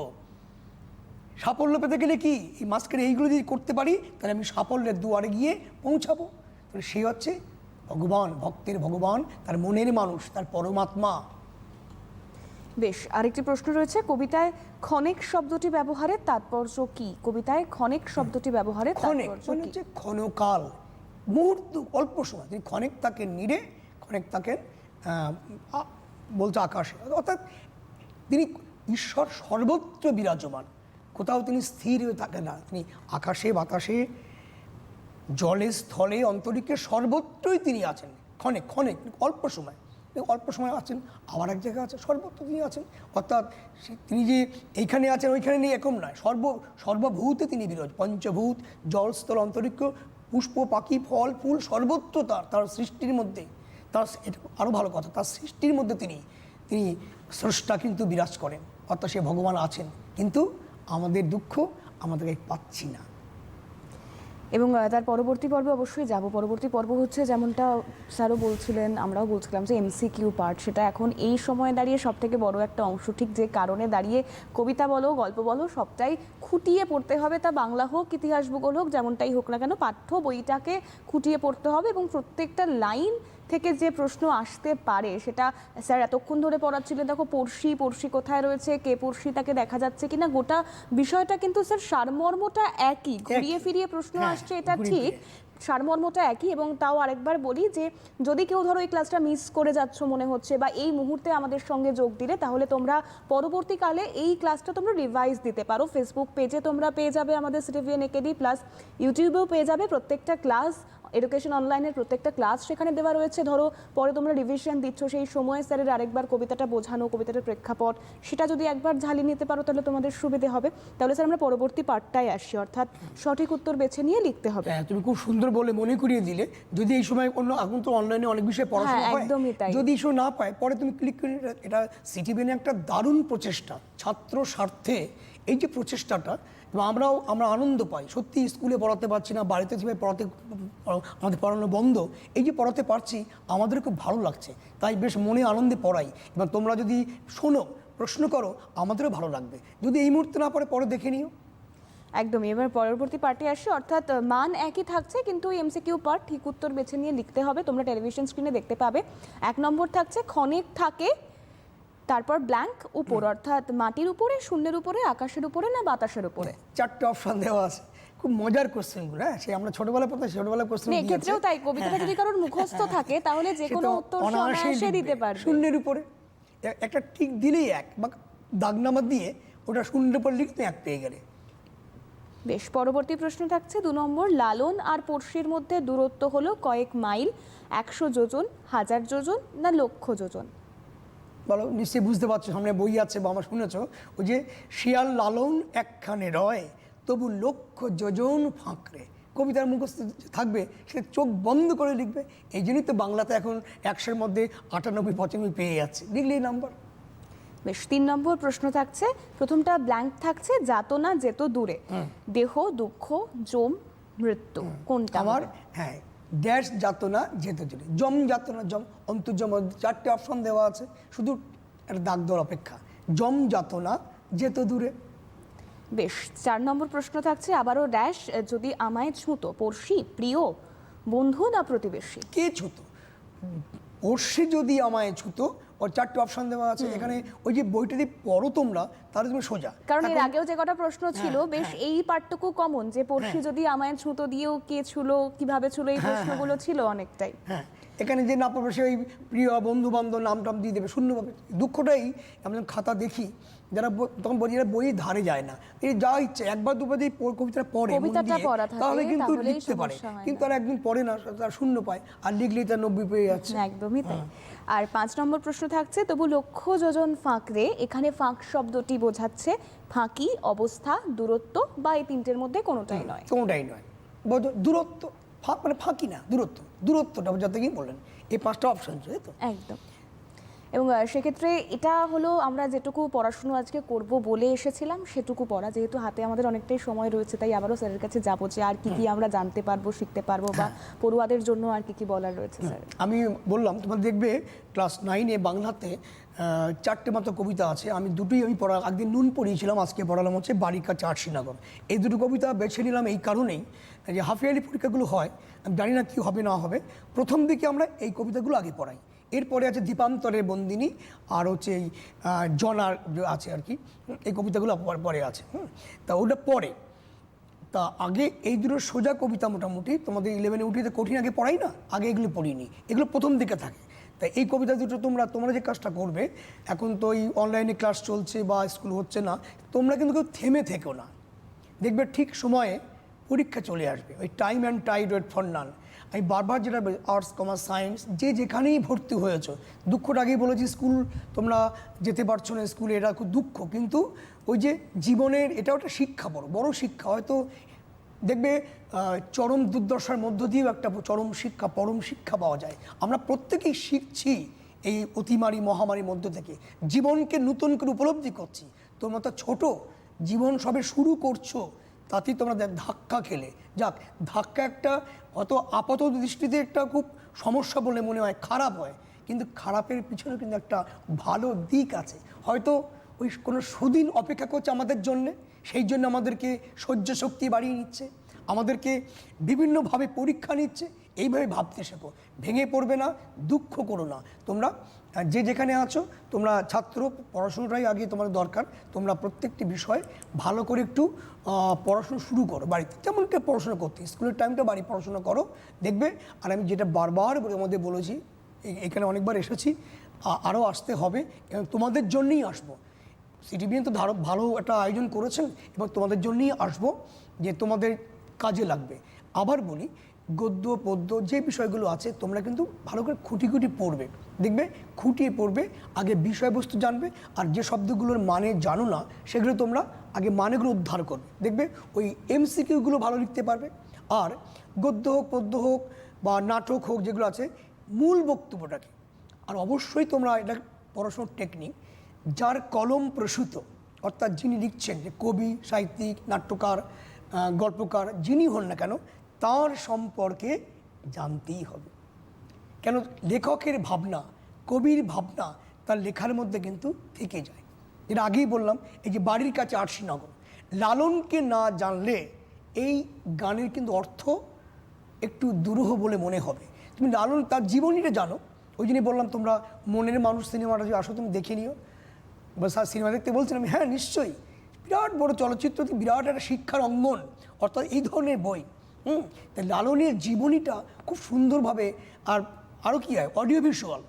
সাফল্য পেতে গেলে কি এই মাঝখানে এইগুলো যদি করতে পারি, তাহলে আমি সাফল্যের দুয়ারে গিয়ে পৌঁছাবো। তাহলে সে হচ্ছে ভগবান, ভক্তের ভগবান, তার মনের মানুষ, তার পরমাত্মা। বেশ, আরেকটি প্রশ্ন রয়েছে, কবিতায় ক্ষণেক শব্দটি ব্যবহারের তাৎপর্য কি? কবিতায় ক্ষণেক শব্দটি ব্যবহারের ক্ষণেক তাৎপর্য মানে কি? হচ্ছে ক্ষণকাল, মুহূর্ত, অল্প সময়। তিনি ক্ষণেক তাকে নিড়ে, ক্ষণেক তাকে বলছে আকাশে, অর্থাৎ তিনি ঈশ্বর সর্বত্র বিরাজমান, কোথাও তিনি স্থির হয়ে থাকেন না, তিনি আকাশে বাতাসে জলে স্থলে অন্তরিক্ষে সর্বত্রই তিনি আছেন। ক্ষণেক ক্ষণেক অল্প সময়, অল্প সময় আছেন, আবার এক জায়গায় আছেন, সর্বত্র তিনি আছেন। অর্থাৎ তিনি যে এইখানে আছেন ওইখানে নেই এরকম নয়, সর্বভূতে তিনি বিরাজ, পঞ্চভূত, জল স্থল অন্তরিক্ষ, পুষ্প পাখি ফল ফুল সর্বত্র তার সৃষ্টির মধ্যে, তার আরও ভালো কথা, তার সৃষ্টির মধ্যে তিনি স্রষ্টা কিন্তু বিরাজ করেন, অর্থাৎ সে ভগবান আছেন, কিন্তু আমাদের দুঃখ আমাদেরকে পাচ্ছি না। এবং তার পরবর্তী পর্বে অবশ্যই যাব। পরবর্তী পর্ব হচ্ছে, যেমনটা স্যারও বলছিলেন, আমরাও বলছিলাম, যে এমসিকিউ পার্ট, সেটা এখন এই সময়ে দাঁড়িয়ে সব থেকে বড় একটা অংশ। ঠিক যে কারণে দাঁড়িয়ে কবিতা বলো, গল্প বলো, সবটাই খুঁটিয়ে পড়তে হবে, তা বাংলা হোক, ইতিহাস ভূগোল হোক, যেমনটাই হোক না কেন, পাঠ্য বইটাকে খুঁটিয়ে পড়তে হবে, এবং প্রত্যেকটা লাইন থেকে যে প্রশ্ন আসতে পারে সেটা স্যার এতক্ষণ ধরে পড়াচ্ছিলেন। দেখো পড়শি কোথায় রয়েছে, কে পড়শি, তাকে দেখা যাচ্ছে কিনা, গোটা বিষয়টা কিন্তু স্যার সারমর্মটা একই, ঘুরিয়ে ফিরিয়ে প্রশ্ন আসছে, এটা ঠিক, সারমর্মটা একই। এবং তাও আরেকবার বলি যে যদি কেউ ধরো এই ক্লাসটা মিস করে যাচ্ছ মনে হচ্ছে বা এই মুহূর্তে আমাদের সঙ্গে যোগ দিলে, তাহলে তোমরা পরবর্তীকালে এই ক্লাসটা তোমরা রিভাইজ দিতে পারো। ফেসবুক পেজে তোমরা পেয়ে যাবে আমাদের সিটিভিএন একেডি, প্লাস ইউটিউবেও পেয়ে যাবে প্রত্যেকটা ক্লাস, এডুকেশন অনলাইনের প্রত্যেকটা ক্লাস সেখানে দেওয়া রয়েছে। ধরো পরে তোমরা রিভিশন দিচ্ছ, সেই সময় স্যারের আরেকবার কবিতাটা বোঝানো, কবিতাটার প্রেক্ষাপট সেটা যদি একবার ঝালিয়ে নিতে পারো তাহলে তোমাদের সুবিধে হবে। তাহলে স্যার আমরা পরবর্তী পার্টটায় আসি, অর্থাৎ সঠিক উত্তর বেছে নিয়ে লিখতে হবে। হ্যাঁ, তুমি খুব সুন্দর বলে মনে করিয়ে দিলে। যদি এই সময় অন্য, এখন তো অনলাইনে অনেক বিষয়ে পড়াশোনা হয়, একদমই তাই। যদি ইস্যু না পায় পরে তুমি ক্লিক করে এটা সিটিভিএন একটা দারুণ প্রচেষ্টা ছাত্র স্বার্থে। এই যে প্রচেষ্টাটা, এবং আমরা আনন্দ পাই সত্যি। স্কুলে পড়াতে পারছি না, বাড়িতে যেভাবে আমাদের পড়ানো বন্ধ, এই যে পড়াতে পারছি আমাদের খুব ভালো লাগছে, তাই বেশ মনে আনন্দে পড়াই। এবং তোমরা যদি শোনো, প্রশ্ন করো, আমাদেরও ভালো লাগবে। যদি এই মুহূর্তে না পড়ে পরে দেখে নিও। একদমই। এবার পরবর্তী পার্টে আসি, অর্থাৎ মান একই থাকছে কিন্তু এমসিকিউ পার্ট ঠিক উত্তর বেছে নিয়ে লিখতে হবে। তোমরা টেলিভিশন স্ক্রিনে দেখতে পাবে। 1 নম্বর থাকছে ক্ষণিক থাকে, তারপর ব্ল্যাঙ্ক উপর, অর্থাৎ মাটির উপরে, শূন্যের উপরে, আকাশের উপরে না বাতাসের উপরে। 4টে অপশন দেওয়া আছে, খুব মজার কোশ্চেনগুলো। হ্যাঁ, সে আমরা ছোটবেলায় পড়তাম, ছোটবেলায় কোশ্চেন এক্ষেত্রেও তাই, কবিতাটা যদি কারোর মুখস্থ থাকে তাহলে যে কোনো উত্তর সে অনায়াসে দিতে পারবে। শূন্যের উপরে একটা টিক দিলেই 1, বা দাগ নাম্বার দিয়ে ওটা শূন্যের উপর লিখতে 1 পেয়ে গেলে। বেশ, পরবর্তী প্রশ্ন থাকছে 2 নম্বর। লালন আর পড়শির মধ্যে দূরত্ব হলো কয়েক মাইল, 100 যোজন, 1000 যোজন না লক্ষ যোজন? বলো, নিশ্চয়ই বুঝতে পারছো, সামনে বই আছে বা আমার শুনেছো। ওই যে শিয়াল লালন একখানে রয়, তবু লক্ষ যোজন ফাঁকরে। কবিতার মুখস্থ থাকবে, সে চোখ বন্ধ করে লিখবে। এই জন্যই তো বাংলাতে এখন 100-এর মধ্যে 98, 95 পেয়ে যাচ্ছে, লিখলেই নাম্বার। বেশ, 3 নম্বর প্রশ্ন থাকছে, প্রথমটা ব্ল্যাঙ্ক থাকছে, যাতনা যেত দূরে, দেহ দুঃখ জম মৃত্যু, কোনটা আমার হবে? হ্যাঁ, ড্যাশ যাতনা যেতে চলে, জম যাতনা, জম অন্তর্জম, 4টে অপশন দেওয়া আছে, শুধু একটা দাগ দেওয়ার অপেক্ষা। জম যাতনা যেত দূরে। বেশ, 4 নম্বর প্রশ্ন থাকছে আবারও ড্যাশ, যদি আমায় ছুঁতো, পড়শি, প্রিয়, বন্ধু না প্রতিবেশী? কে ছুতো? পড়শি যদি আমায় ছুতো, ওর 4টে অপশন দেওয়া আছে এখানে। ওই যে বইটা দিয়ে পড়ো তোমরা, তাহলে তুমি সোজা। কারণ এর আগেও যে কটা প্রশ্ন ছিল বেশ এই পার্টটুকু কমন, যে পড়শি যদি আমায় ছুঁতো দিয়েও কে ছুলো, কিভাবে ছুলো, এই প্রশ্নগুলো ছিল অনেকটাই। হ্যাঁ, এখানে যে না পাবে সে ওই প্রিয় বন্ধু বান্ধব নাম টাম দিয়ে দেবে, শূন্য পাবে। দুঃখটাই আমরা যখন খাতা দেখি, যারা তখন বলি যারা বই ধারে যায় না, এই যা ইচ্ছে একবার দুবার যদি কবিতাটা পড়ে মন কবিতাটা দিয়ে, পড়া থাকে, তাহলে কিন্তু তাহলেই লিখতে পারে। সমস্যা হয় কিন্তু আর একদিন পড়ে না, তার শূন্য পায়, আর লিখলেই তার 90 পেয়ে যাচ্ছে। একদমই তাই। আর 5 নম্বর প্রশ্ন থাকছে, তবু লক্ষ যোজন ফাঁকরে, এখানে ফাঁক শব্দটি বোঝাচ্ছে ফাঁকি, অবস্থা, দূরত্ব বা এই তিনটের মধ্যে কোনোটাই নয়? কোনোটাই নয়। দূরত্ব, মানে ফাঁকি না, দূরত্ব, দূরত্বটা বোঝাতে গিয়ে বললেন। এই 5টা অপশন, তাই তো? একদম। এবং সেক্ষেত্রে এটা হলো আমরা যেটুকু পড়াশুনো আজকে করব বলে এসেছিলাম সেটুকু পড়া, যেহেতু হাতে আমাদের অনেকটাই সময় রয়েছে, তাই আবারও স্যারের কাছে যাবো যে আর কি কি আমরা জানতে পারবো, শিখতে পারবো, বা পড়ুয়াদের জন্য আর কি কি বলার রয়েছে স্যার। আমি বললাম তোমার দেখবে ক্লাস 9-এ বাংলাতে 4টে মাত্র কবিতা আছে। আমি দুটোই পড়া, একদিন নুন পড়িয়েছিলাম, আজকে পড়ালাম হচ্ছে বারিকা চার শ্রীনগর। এই দুটো কবিতা বেছে নিলাম এই কারণেই যে হাফ ইয়ারলি পরীক্ষাগুলো হয়, আমি জানি না কী হবে না হবে, প্রথম দিকে আমরা এই কবিতাগুলো আগে পড়াই। এরপরে আছে দীপান্তরের বন্দিনী, আর হচ্ছে এই জনার আছে আর কি, এই কবিতাগুলো পরে আছে। তা ওটা পরে, তা আগে এই দুটো সোজা কবিতা মোটামুটি তোমাদের 11-এ উঠিতে কঠিন আগে পড়াই না, আগে এগুলো পড়িনি, এগুলো প্রথম দিকে থাকে। তাই এই কবিতা দুটো তোমরা যে কাজটা করবে, এখন তো এই অনলাইনে ক্লাস চলছে বা স্কুল হচ্ছে না, তোমরা কিন্তু কেউ থেমে থেকো না, দেখবে ঠিক সময়ে পরীক্ষা চলে আসবে। ওই time and tide wait for none. আমি বারবার যেটা আর্টস, কমার্স, সায়েন্স যে যেখানেই ভর্তি হয়েছো, দুঃখটা আগেই বলেছি, স্কুল তোমরা যেতে পারছো না স্কুলে, এটা খুব দুঃখ। কিন্তু ওই যে জীবনের এটা একটা শিক্ষা, বড় শিক্ষা। হয়তো দেখবে চরম দুর্দশার মধ্য দিয়েও একটা চরম শিক্ষা, পরম শিক্ষা পাওয়া যায়। আমরা প্রত্যেকেই শিখছি এই অতিমারি মহামারীর মধ্য থেকে, জীবনকে নতুন করে উপলব্ধি করছি। তোমরা তো ছোট, জীবন সবে শুরু করছো, তাতেই তোমরা ধাক্কা খেলে, যাক ধাক্কা একটা হয়তো আপাত দৃষ্টিতে একটা খুব সমস্যা বলে মনে হয়, খারাপ হয়, কিন্তু খারাপের পিছনে কিন্তু একটা ভালো দিক আছে। হয়তো ওই কোনো সুদিন অপেক্ষা করছে আমাদের জন্যে, সেই জন্য আমাদেরকে সহ্য শক্তি বাড়িয়ে নিচ্ছে। আমাদেরকে বিভিন্নভাবে পরীক্ষা নিচ্ছে, এইভাবে ভাবতে শেখো। ভেঙে পড়বে না, দুঃখ করো না। তোমরা যে যেখানে আছো, তোমরা ছাত্র, পড়াশোনাটাই আগে তোমার দরকার। তোমরা প্রত্যেকটি বিষয় ভালো করে একটু পড়াশোনা শুরু করো বাড়িতে, যেমন কি পড়াশোনা করতে স্কুলের টাইমটা বাড়ি পড়াশোনা করো, দেখবে। আর আমি যেটা বারবার আমাদের বলেছি, এখানে অনেকবার এসেছি, আরও আসতে হবে, এবং তোমাদের জন্যই আসবো। সিটিবিএন তো ভালো একটা আয়োজন করেছেন, এবং তোমাদের জন্যই আসবো, যে তোমাদের কাজে লাগবে। আবার বলি, গদ্য পদ্য যে বিষয়গুলো আছে তোমরা কিন্তু ভালো করে খুঁটি খুঁটি পড়বে, দেখবে খুঁটিয়ে পড়বে, আগে বিষয়বস্তু জানবে, আর যে শব্দগুলোর মানে জানো না সেগুলো তোমরা আগে মানেগুলো উদ্ধার করবে, দেখবে ওই এমসিকিউগুলো ভালো লিখতে পারবে। আর গদ্য হোক, পদ্য হোক বা নাটক হোক, যেগুলো আছে মূল বক্তব্যটাকে। আর অবশ্যই তোমরা এটা পড়াশোনার টেকনিক, যার কলম প্রসূত, অর্থাৎ যিনি লিখছেন, যে কবি, সাহিত্যিক, নাট্যকার, গল্পকার যিনি হন না কেন, তার সম্পর্কে জানতেই হবে। কেন, লেখকের ভাবনা, কবির ভাবনা তার লেখার মধ্যে কিন্তু থেকে যায়। যেটা আগেই বললাম, এই যে বাড়ির কাছে আরশিনগর, লালনকে না জানলে এই গানের কিন্তু অর্থ একটু দুরূহ বলে মনে হবে। তুমি লালন তার জীবনীটা জানো, ওই জন্যই বললাম তোমরা মনের মানুষ সিনেমাটা যদি আসো তুমি দেখে নিও। বা স্যার সিনেমা দেখতে বলছিলাম, হ্যাঁ নিশ্চয়ই, বিরাট বড় চলচ্চিত্র, বিরাট একটা শিক্ষার অঙ্গন, অর্থাৎ এই ধরনের বই। তাই লালনের জীবনীটা খুব সুন্দরভাবে, আর আরও কি হয়, অডিও ভিজুয়াল,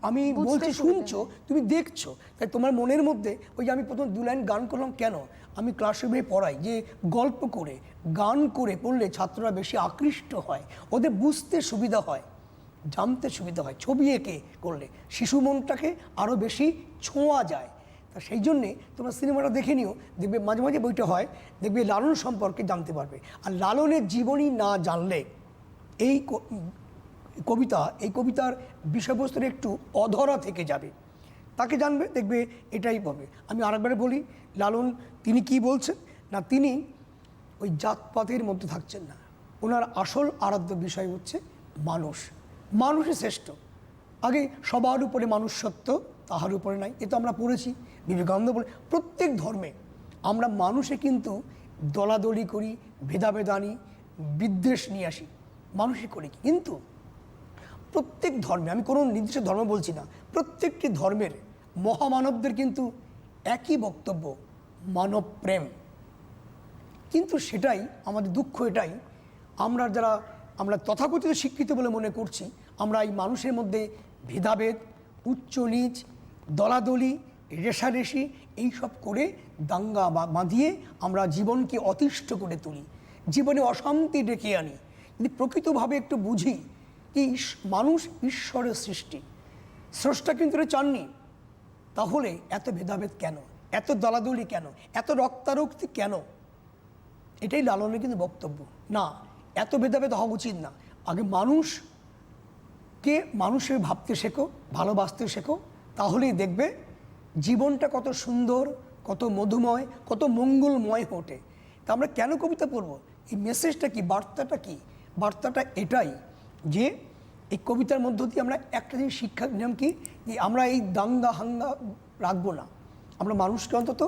আমি বলছি শুনছো, তুমি দেখছো, তাই তোমার মনের মধ্যে ওই যে আমি প্রথম 2 লাইন গান করলাম কেন, আমি ক্লাসরুমে পড়াই যে গল্প করে, গান করে পড়লে ছাত্ররা বেশি আকৃষ্ট হয়, ওদের বুঝতে সুবিধা হয়, জানতে সুবিধা হয়। ছবি এঁকে করলে শিশু মনটাকে আরও বেশি ছোঁয়া যায়। তা সেই জন্যে তোমরা সিনেমাটা দেখে নিও, দেখবে মাঝে মাঝে বইটা হয়, দেখবে লালন সম্পর্কে জানতে পারবে। আর লালনের জীবনী না জানলে এই কবিতার বিষয়বস্তুর একটু অধরা থেকে যাবে। তাকে জানবে, দেখবে এটাই পাবে। আমি আরেকবারে বলি, লালন তিনি কি বলছেন না, তিনি ওই জাতপাতের মধ্যে থাকছেন না। ওনার আসল আরাধ্য বিষয় হচ্ছে মানুষ, মানুষই শ্রেষ্ঠ। আগে সবার উপরে মানুষ সত্য, তাহার উপরে নাই, এ তো আমরা পড়েছি। বিবেকানন্দ বলে, প্রত্যেক ধর্মে আমরা মানুষে কিন্তু দলাদলি করি, ভেদাভেদ আনি, বিদ্বেষ নিয়ে আসি, মানুষই করি। কিন্তু প্রত্যেক ধর্মে, আমি কোনো নির্দিষ্ট ধর্ম বলছি না, প্রত্যেকটি ধর্মের মহামানবদের কিন্তু একই বক্তব্য, মানব প্রেম। কিন্তু সেটাই আমাদের দুঃখ, এটাই আমরা তথাকথিত শিক্ষিত বলে মনে করছি, আমরা এই মানুষের মধ্যে ভেদাভেদ, উচ্চ নিচ, দলাদলি, রেষারেষি এইসব করে দাঙ্গা বাঁধিয়ে আমরা জীবনকে অতিষ্ঠ করে তুলি, জীবনে অশান্তি ডেকে আনি। যদি প্রকৃতভাবে একটু বুঝি যে মানুষ ঈশ্বরের সৃষ্টি, স্রষ্টা কিন্তু এটা চাননি, তাহলে এত ভেদাভেদ কেন, এত দলাদলি কেন, এত রক্তারক্তি কেন? এটাই লালনের কিন্তু বক্তব্য। না, এত ভেদাভেদ হওয়া উচিত না। আগে মানুষকে মানুষের ভাবতে শেখো, ভালোবাসতে শেখো, তাহলেই দেখবে জীবনটা কত সুন্দর, কত মধুময়, কত মঙ্গলময় ওঠে। তা আমরা কেন কবিতা পড়বো? এই মেসেজটা কি, বার্তাটা কি? বার্তাটা এটাই যে এই কবিতার মধ্য দিয়ে আমরা একটা জিনিস শিক্ষা নিলাম কি, যে আমরা এই দাঙ্গা হাঙ্গা রাখবো না, আমরা মানুষকে অন্তত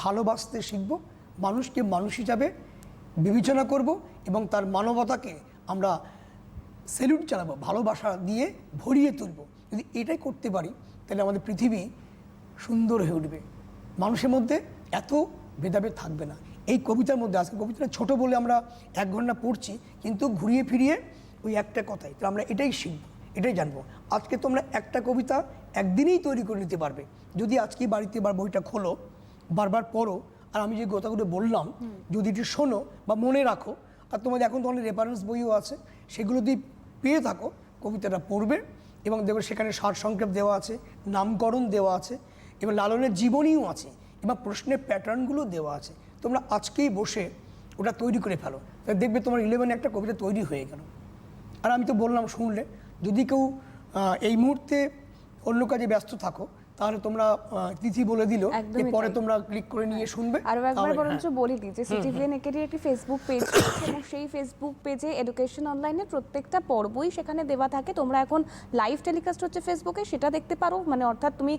ভালোবাসতে শিখব, মানুষকে মানুষ হিসাবে বিবেচনা করব, এবং তার মানবতাকে আমরা স্যালুট জানাবো, ভালোবাসা দিয়ে ভরিয়ে তুলব। যদি এটাই করতে পারি, তাহলে আমাদের পৃথিবী সুন্দর হয়ে উঠবে, মানুষের মধ্যে এত ভেদাভেদ থাকবে না। এই কবিতার মধ্যে, আজকে কবিতাটা ছোট বলে আমরা 1 ঘন্টা পড়ছি, কিন্তু ঘুরিয়ে ফিরিয়ে ওই একটা কথাই, তো আমরা এটাই শিখব, এটাই জানবো। আজকে তোমরা একটা কবিতা একদিনেই তৈরি করে নিতে পারবে, যদি আজকে বাড়িতে বইটা খোলো, বারবার পড়ো, আর আমি যে কথাগুলো বললাম যদি একটু শোনো বা মনে রাখো, আর তোমাদের এখন তো অনেক রেফারেন্স বইও আছে, সেগুলো যদি পেয়ে থাকো, কবিতাটা পড়বে, এবং দেখবে সেখানে সারসংক্ষেপ দেওয়া আছে, নামকরণ দেওয়া আছে, এবং লালনের জীবনীও আছে, এবং প্রশ্নের প্যাটার্নগুলো দেওয়া আছে। তোমরা আজকেই বসে ওটা তৈরি করে ফেলো, তাই দেখবে তোমার 11 একটা কবিতা তৈরি হয়ে গেল। আর আমি তো বললাম, শুনলে, যদি কেউ এই মুহূর্তে অন্য কাজে ব্যস্ত থাকো, তাহলে তোমরা তিথি বলে দিল, একদমই পরে তাই। তোমরা ক্লিক করে নিয়ে শুনবে। আরও একবার তাহলে- বরঞ্চ বলে দিই যে সিটিভিএন একেরই একটি ফেসবুক পেজ রয়েছে এবং সেই ফেসবুক পেজে এডুকেশন অনলাইনের প্রত্যেকটা পর্বই সেখানে দেওয়া থাকে। তোমরা এখন লাইভ টেলিকাস্ট হচ্ছে ফেসবুকে, সেটা দেখতে পারো, মানে অর্থাৎ তুমি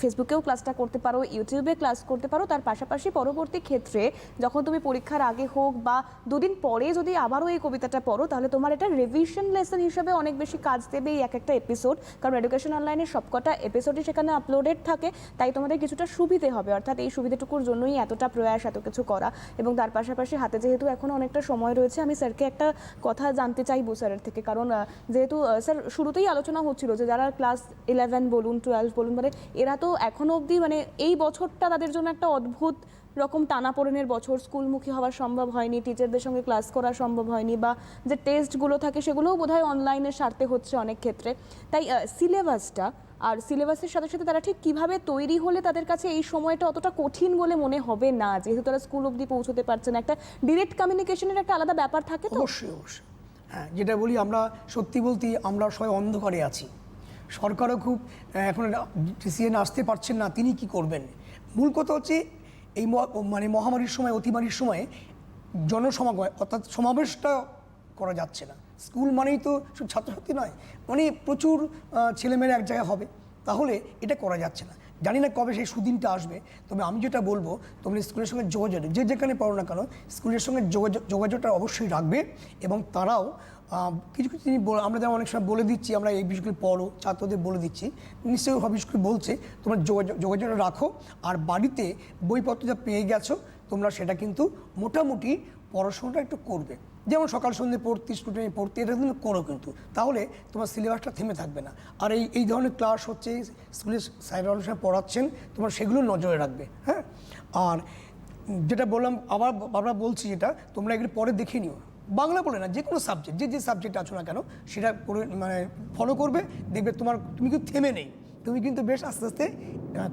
ফেসবুকেও ক্লাসটা করতে পারো, ইউটিউবে ক্লাস করতে পারো। তার পাশাপাশি পরবর্তী ক্ষেত্রে যখন তুমি পরীক্ষার আগে হোক বা দুদিন পরে যদি আবারও এই কবিতাটা পড়ো, তাহলে তোমার এটা রিভিশন লেসন হিসেবে অনেক বেশি কাজ দেবে এই এক একটা এপিসোড। কারণ এডুকেশন অনলাইনের সবকটা এপিসোডই সেখানে আপলোডেড থাকে, তাই তোমাদের কিছুটা সুবিধে হবে। অর্থাৎ এই সুবিধাটুকুর জন্যই এতটা প্রয়াস, এত কিছু করা। এবং তার পাশাপাশি হাতে যেহেতু এখনও অনেকটা সময় রয়েছে, আমি স্যারকে একটা কথা জানতে চাইবো স্যারের থেকে। কারণ যেহেতু স্যার শুরুতেই আলোচনা হচ্ছিল যে যারা ক্লাস 11 বলুন, 12 বলুন, মানে এরা তো এখনও অবধি, মানে এই বছরটা তাদের জন্য একটা অদ্ভুত রকম টানাপোড়েনের বছর। স্কুলমুখী হওয়া সম্ভব হয়নি, টিচারদের সঙ্গে ক্লাস করা সম্ভব হয়নি, বা যে টেস্টগুলো থাকে সেগুলোও বোধহয় অনলাইনে সারতে হচ্ছে অনেক ক্ষেত্রে। তাই সিলেবাসটা আর সিলেবাসের সাথে সাথে তারা ঠিক কিভাবে তৈরি হলে তাদের কাছে এই সময়টা অতটা কঠিন বলে মনে হবে না, যেহেতু তারা স্কুল অবধি পৌঁছতে পারছে না। একটা ডিরেক্ট কমিউনিকেশনের একটা আলাদা ব্যাপার থাকে তো। অবশ্যই অবশ্যই, হ্যাঁ, যেটা বলি আমরা সত্যি বলতে আমরা সবাই অন্ধকারে আছি। সরকারও খুব এখন ডিসিশন আসতে পারছেন না তিনি কি করবেন। মূল কথা হচ্ছে এই মানে মহামারীর সময়, অতিমারির সময় জনসমাগম অর্থাৎ সমাবেশটা করা যাচ্ছে না। স্কুল মানেই তো শুধু ছাত্রছাত্রী নয়, মানে প্রচুর ছেলেমেয়েরা এক জায়গায় হবে, তাহলে এটা করা যাচ্ছে না। জানি না কবে সেই সুদিনটা আসবে, তবে আমি যেটা বলবো তোমরা স্কুলের সঙ্গে যোগাযোগ, যে যেখানে পড়ো না কেন স্কুলের সঙ্গে যোগাযোগটা অবশ্যই রাখবে। এবং তারাও কিছু কিছু আমরা যেমন অনেক সময় বলে দিচ্ছি, আমরা এই বিষয়গুলি পড়ো, ছাত্রদের বলে দিচ্ছি, নিশ্চয়ই সব বিষয়গুলি বলছে, তোমরা যোগাযোগটা রাখো। আর বাড়িতে বইপত্র যা পেয়ে গেছো তোমরা সেটা কিন্তু মোটামুটি পড়াশোনাটা একটু করবে। যেমন সকাল সন্ধ্যে পড়তে, স্টুডেন্ট পড়তে, এটা কিন্তু করো কিন্তু, তাহলে তোমার সিলেবাসটা থেমে থাকবে না। আর এই ধরনের ক্লাস হচ্ছে স্কুলে স্যার অনেক সময় পড়াচ্ছেন, তোমরা সেগুলো নজরে রাখবে। হ্যাঁ, আর যেটা বললাম আবার বলছি, যেটা তোমরা এগুলো পরে দেখে নিও। বাংলা বলে না, যে কোনো সাবজেক্ট, যে সাবজেক্ট আছো না কেন সেটা মানে ফলো করবে, দেখবে তুমি কিন্তু থেমে নেই, তুমি কিন্তু বেশ আস্তে আস্তে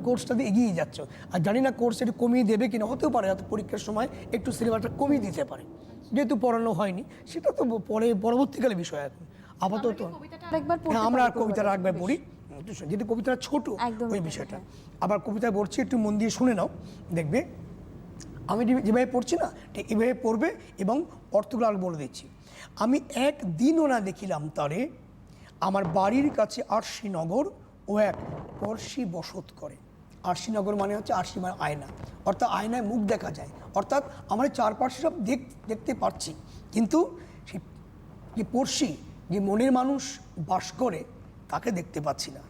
কোর্সটাতে এগিয়ে যাচ্ছ। আর জানি না কোর্স একটু কমিয়ে দেবে কিনা, হতেও পারে হয়তো পরীক্ষার সময় একটু সিলেবাসটা কমিয়ে দিতে পারে, যেহেতু পড়ানো হয়নি। সেটা তো পরবর্তীকালে বিষয়। এখন আপাতত হ্যাঁ, আমরা কবিতাটা একবার পড়ি, যেহেতু কবিতাটা ছোট ওই বিষয়টা। আবার কবিতা পড়ছি, একটু মন দিয়ে শুনে নাও, দেখবে আমি যেভাবে পড়ছি না ঠিক এভাবে পড়বে এবং অর্থগুলো আর বলে দিচ্ছি। আমি একদিনও না দেখিলাম তারে, আমার বাড়ির কাছে আরশিনগর ও এক পড়শি বসত করে। আরশিনগর মানে হচ্ছে আরশি মানে আয়না, অর্থাৎ আয়নায় মুখ দেখা যায়, অর্থাৎ আমরা চারপাশে সব দেখতে পাচ্ছি, কিন্তু সেই যে পড়শি, যে মনের মানুষ বাস করে, তাকে দেখতে পাচ্ছি না।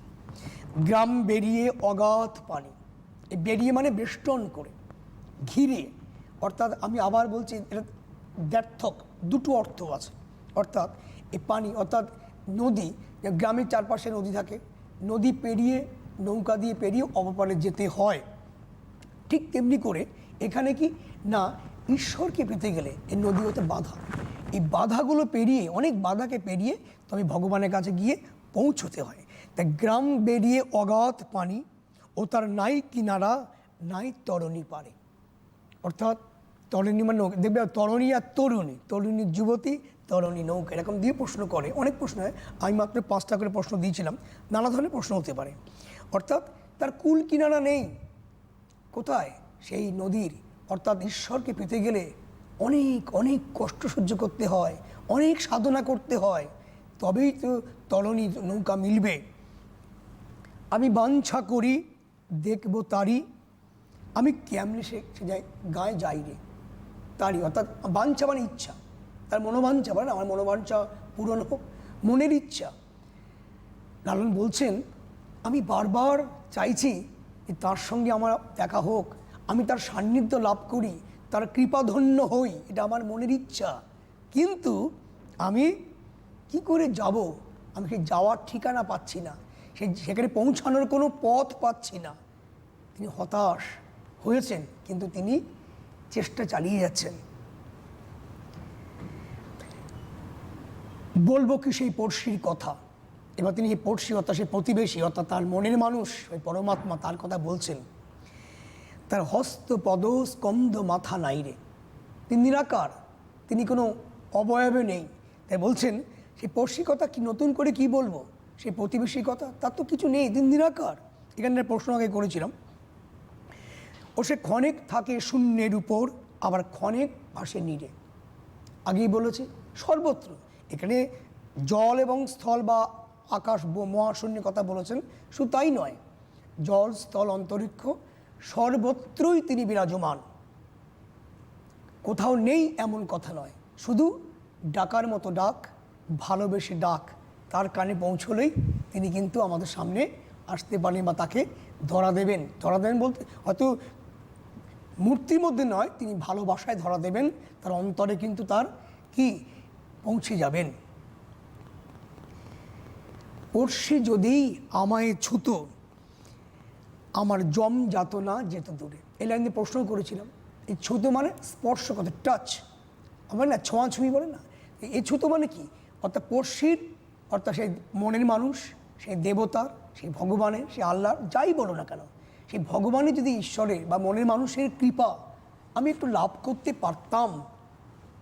গ্রাম বেরিয়ে অগাধ পানি, এই বেরিয়ে মানে বেষ্টন করে, ঘিরে, অর্থাৎ আমি আবার বলছি এটা দ্ব্যর্থক, দুটো অর্থ আছে। অর্থাৎ এই পানি অর্থাৎ নদী, গ্রামের চারপাশে নদী থাকে, নদী পেরিয়ে, নৌকা দিয়ে পেরিয়ে অপরপারে যেতে হয়। ঠিক তেমনি করে এখানে কি না, ঈশ্বরকে পেতে গেলে এই নদী হতে বাধা, এই বাধাগুলো পেরিয়ে, অনেক বাধাকে পেরিয়ে তবে ভগবানের কাছে গিয়ে পৌঁছতে হয়। তাই গ্রাম বেরিয়ে অগাধ পানি, ও তার নাই কিনারা নাই তরণী পারে। অর্থাৎ তরণী মানে নৌকা, দেখবে তরণী আর তরুণী, তরুণী যুবতী, তরণী নৌকা, এরকম দিয়ে প্রশ্ন করে, অনেক প্রশ্ন হয়। আমি মাত্র 5টা করে প্রশ্ন দিয়েছিলাম, নানা ধরনের প্রশ্ন হতে পারে। অর্থাৎ তার কুল কিনারা নেই, কোথায়? সেই নদীর। অর্থাৎ ঈশ্বরকে পেতে গেলে অনেক অনেক কষ্ট সহ্য করতে হয়, অনেক সাধনা করতে হয়, তবেই তো তরণী নৌকা মিলবে। আমি বাঞ্ছা করি দেখব তারি, আমি কেমনে সে যাই গায়ে যাই রে তারই। অর্থাৎ বাঞ্ছা মানে ইচ্ছা, তার মনোবাঞ্ছা, মানে আমার মনোবাঞ্ছা পূরণ হোক, মনের ইচ্ছা। লালন বলছেন আমি বারবার চাইছি যে তার সঙ্গে আমার দেখা হোক, আমি তার সান্নিধ্য লাভ করি, তার কৃপাধন্য হই, এটা আমার মনের ইচ্ছা। কিন্তু আমি কি করে যাব? আমি সেই যাওয়ার ঠিকানা পাচ্ছি না, সেখানে পৌঁছানোর কোনো পথ পাচ্ছি না। তিনি হতাশ হয়েছেন, কিন্তু তিনি চেষ্টা চালিয়ে যাচ্ছেন। বলবো কি সেই পড়শির কথা? এবার তিনি এই পড়শি অর্থাৎ সেই প্রতিবেশী অর্থাৎ তার মনের মানুষ, ওই পরমাত্মা, তার কথা বলছেন। তার হস্ত পদ স্কন্ধ মাথা নাই রে, তিনি নিরাকার, তিনি কোনো অবয়বে নেই। তাই বলছেন সেই পড়শি কথা কি নতুন করে কি বলবো, সেই প্রতিবেশীর কথা, তার তো কিছু নেই, তিনি নিরাকার। এখানে একটা প্রশ্ন আগে করেছিলাম, ও সে ক্ষণেক থাকে শূন্যের উপর, আবার ক্ষণেক ভাসে নীরে। আগেই বলেছি সর্বত্র, এখানে জল এবং স্থল বা আকাশ মহাশূন্যের কথা বলেছেন। শুধু তাই নয়, জল স্থল অন্তরিক্ষ সর্বত্রই তিনি বিরাজমান। কোথাও নেই এমন কথা নয়, শুধু ডাকার মতো ডাক, ভালোবেসে ডাক, তার কানে পৌঁছলেই তিনি কিন্তু আমাদের সামনে আসতে পারেন বা তাকে ধরা দেবেন। ধরা দেবেন বলতে হয়তো মূর্তির মধ্যে নয়, তিনি ভালোবাসায় ধরা দেবেন, তার অন্তরে কিন্তু তার কি পৌঁছে যাবেন। পড়শি যদি আমায় ছুতো, আমার জম যাতনা যেত দূরে। এই লাইনে প্রশ্ন করেছিলাম, এই ছুতো মানে স্পর্শ কথা, টাচ, আমার না ছোঁয়াছুঁই বলে না, এই ছুতো মানে কি? অর্থাৎ পড়শির, অর্থাৎ সেই মনের মানুষ, সেই দেবতার, সেই ভগবানের, সেই আল্লাহর, যাই বলো না কেন, সেই ভগবানের যদি ঈশ্বরের বা মনের মানুষের কৃপা আমি একটু লাভ করতে পারতাম,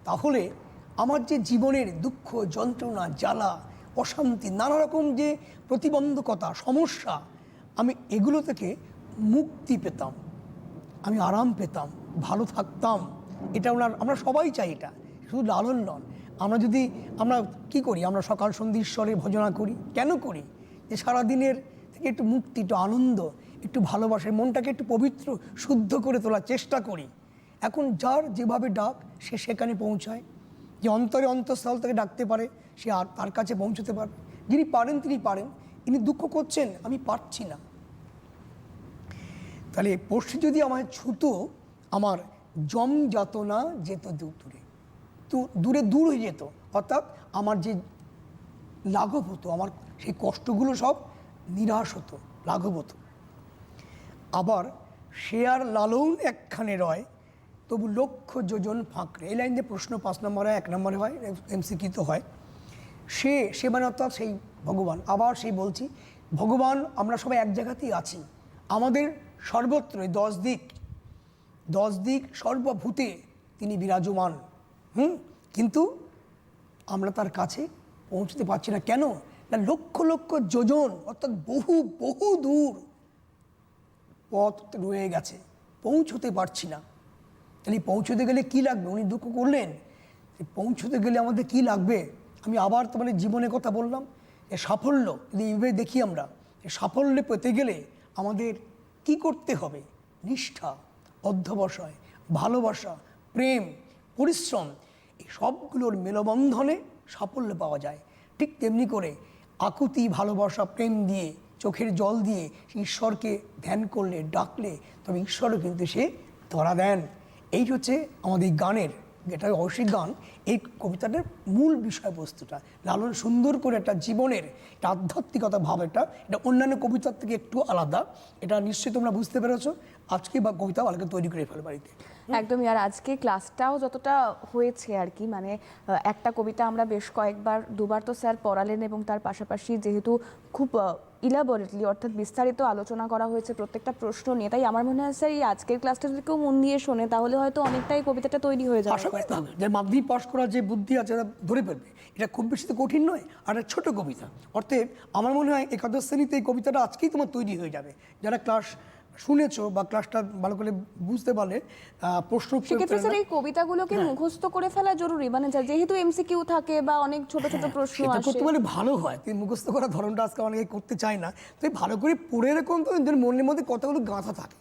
তাহলে আমার যে জীবনের দুঃখ, যন্ত্রণা, জ্বালা, অশান্তি, নানা রকম যে প্রতিবন্ধকতা, সমস্যা, আমি এগুলো থেকে মুক্তি পেতাম, আমি আরাম পেতাম, ভালো থাকতাম। এটা আমরা সবাই চাই, এটা শুধু লালন নন। আমরা কি করি, আমরা সকাল সন্ধ্যা ঈশ্বরের ভজনা করি, কেন করি? যে সারাদিনের থেকে একটু মুক্তি, একটু আনন্দ, একটু ভালোবাসার মনটাকে একটু পবিত্র, শুদ্ধ করে তোলার চেষ্টা করি। এখন যার যেভাবে ডাক সে সেখানে পৌঁছায়, যে অন্তরে অন্তঃস্থল থেকে ডাকতে পারে সে আর তার কাছে পৌঁছতে পারে। যিনি পারেন তিনি পারেন, ইনি দুঃখ করছেন আমি পারছি না, তাহলে পড়শি যদি আমায় ছুতো, আমার জম যাতনা যেত দূরে, তো দূর হয়ে যেত, অর্থাৎ আমার যে লাঘব হতো, আমার সেই কষ্টগুলো সব নিরাশ হতো, লাঘব হতো। আবার সে আর লালন একখানে রয়, তবু লক্ষ যোজন ফাঁকরে। এই লাইন দিয়ে প্রশ্ন 5 নম্বরে 1 নম্বরে হয়, এমসিকিউ তো হয়। সে মানে অর্থাৎ সেই ভগবান। আবার সেই বলছি, ভগবান আমরা সবাই এক জায়গাতেই আছি, আমাদের সর্বত্রই 10 দিক সর্বভূতে তিনি বিরাজমান। কিন্তু আমরা তার কাছে পৌঁছতে পারছি না। কেন? না, লক্ষ লক্ষ যোজন, অর্থাৎ বহু বহু দূর পথ রয়ে গেছে, পৌঁছতে পারছি না। তাহলে পৌঁছতে গেলে কি লাগবে? উনি দুঃখ করলেন, পৌঁছতে গেলে আমাদের কি লাগবে? আমি আবার তোমাদের জীবনের কথা বললাম, এ সাফল্য যদি এইভাবে দেখি আমরা, এই সাফল্যে পেতে গেলে আমাদের কি করতে হবে? নিষ্ঠা, অধ্যবসায়, ভালোবাসা, প্রেম, পরিশ্রম, এই সবগুলোর মেলবন্ধনে সাফল্য পাওয়া যায়। ঠিক তেমনি করে আকুতি, ভালোবাসা, প্রেম দিয়ে, চোখের জল দিয়ে ঈশ্বরকে ধ্যান করলে, ডাকলে, তবে ঈশ্বরও কিন্তু সে ধরা দেন। এই হচ্ছে আমাদের গানের, যেটা অবশ্যই গান, এই কবিতাটার মূল বিষয়বস্তুটা। লালন সুন্দর করে একটা জীবনের একটা আধ্যাত্মিকতা ভাব, এটা অন্যান্য কবিতার থেকে একটু আলাদা, এটা নিশ্চয়ই তোমরা বুঝতে পেরেছো। আজকে বা কবিতা ভালোকে তৈরি করে ফেল বাড়িতে। একদমই। আর আজকে ক্লাসটাও যতটা হয়েছে আর কি, মানে একটা কবিতা আমরা বেশ কয়েকবার, দুবার তো স্যার পড়ালেন, এবং তার পাশাপাশি যেহেতু খুব ইলাবোরেটলি, অর্থাৎ বিস্তারিত আলোচনা করা হয়েছে প্রত্যেকটা প্রশ্ন নিয়ে, তাই আমার মনে হয় স্যার এই আজকের ক্লাসটা যদি কেউ মন দিয়ে শোনে তাহলে হয়তো অনেকটাই কবিতাটা তৈরি হয়ে যাবে। আশা করি তাহলে যে মাধ্যমিক পাস করার যে বুদ্ধি আছে ধরে ফেলবে, এটা খুব বেশি তো কঠিন নয়, আর একটা ছোটো কবিতা। অর্থাৎ আমার মনে হয় একাদশ শ্রেণীতে এই কবিতাটা আজকেই তোমার তৈরি হয়ে যাবে। যারা ক্লাস শুনেছো বা ক্লাসটা ভালো করে বুঝতে পারলে প্রশ্ন, সেক্ষেত্রে স্যার এই কবিতাগুলোকে মুখস্থ করে ফেলা জরুরি, মানে যেহেতু এমসিকিউ থাকে বা অনেক ছোট ছোট প্রশ্ন সেটা আসে, করতে পারলে ভালো হয়। তুই মুখস্থ করার ধরনটা আজকে অনেকে করতে চায় না, তুই ভালো করে পড়ে এরকম তো মনের মধ্যে কথাগুলো গাঁথা থাকে।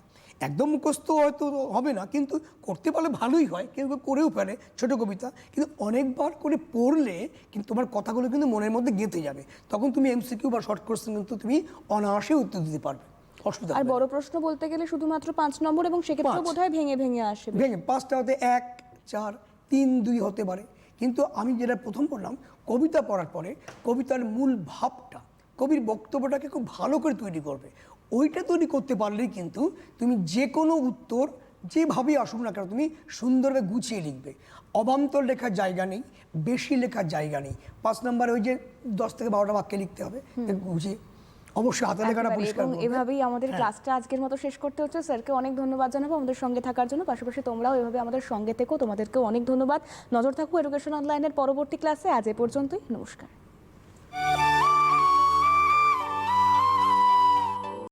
একদম মুখস্থ হয়তো হবে না, কিন্তু করতে পারলে ভালোই হয়, কেউ করেও ফেলে ছোট কবিতা, কিন্তু অনেকবার করে পড়লে কিন্তু তোমার কথাগুলো কিন্তু মনের মধ্যে গেঁথে যাবে। তখন তুমি এমসিকিউ বা শর্ট কোশ্চেন কিন্তু তুমি অনায়াসে উত্তর দিতে পারবে, অসুবিধা। আর বড় প্রশ্ন বলতে গেলে শুধুমাত্র 5 নম্বর, এবং সেক্ষেত্রে বোধহয় ভেঙে ভেঙে আসে, ভেঙে 5টা হতে 1, 4, 3, 2 হতে পারে। কিন্তু আমি যেটা প্রথম বললাম, কবিতা পড়ার পরে কবিতার মূল ভাবটা, কবির বক্তব্যটাকে খুব ভালো করে তৈরি করবে। ওইটা তৈরি করতে পারলেই কিন্তু তুমি যে কোনো উত্তর যেভাবেই আসুক না কেন তুমি সুন্দরভাবে গুছিয়ে লিখবে। অবান্তর লেখার জায়গা নেই, বেশি লেখার জায়গা নেই। 5 নম্বরে ওই যে 10 থেকে 12টা বাক্য লিখতে হবে, গুছিয়ে, অবশ্যই হাতে লেখাটা পরিষ্কার করবে। এভাবেই আমাদের ক্লাসটা আজকের মতো শেষ করতে হচ্ছে। স্যারকে অনেক ধন্যবাদ জানাবো আমাদের সঙ্গে থাকার জন্য, পাশাপাশি তোমরাও এভাবে আমাদের সঙ্গে থেকো, তোমাদেরকেও অনেক ধন্যবাদ। নজর থাকো এডুকেশন অনলাইনের পরবর্তী ক্লাসে। আজ এ পর্যন্তই, নমস্কার।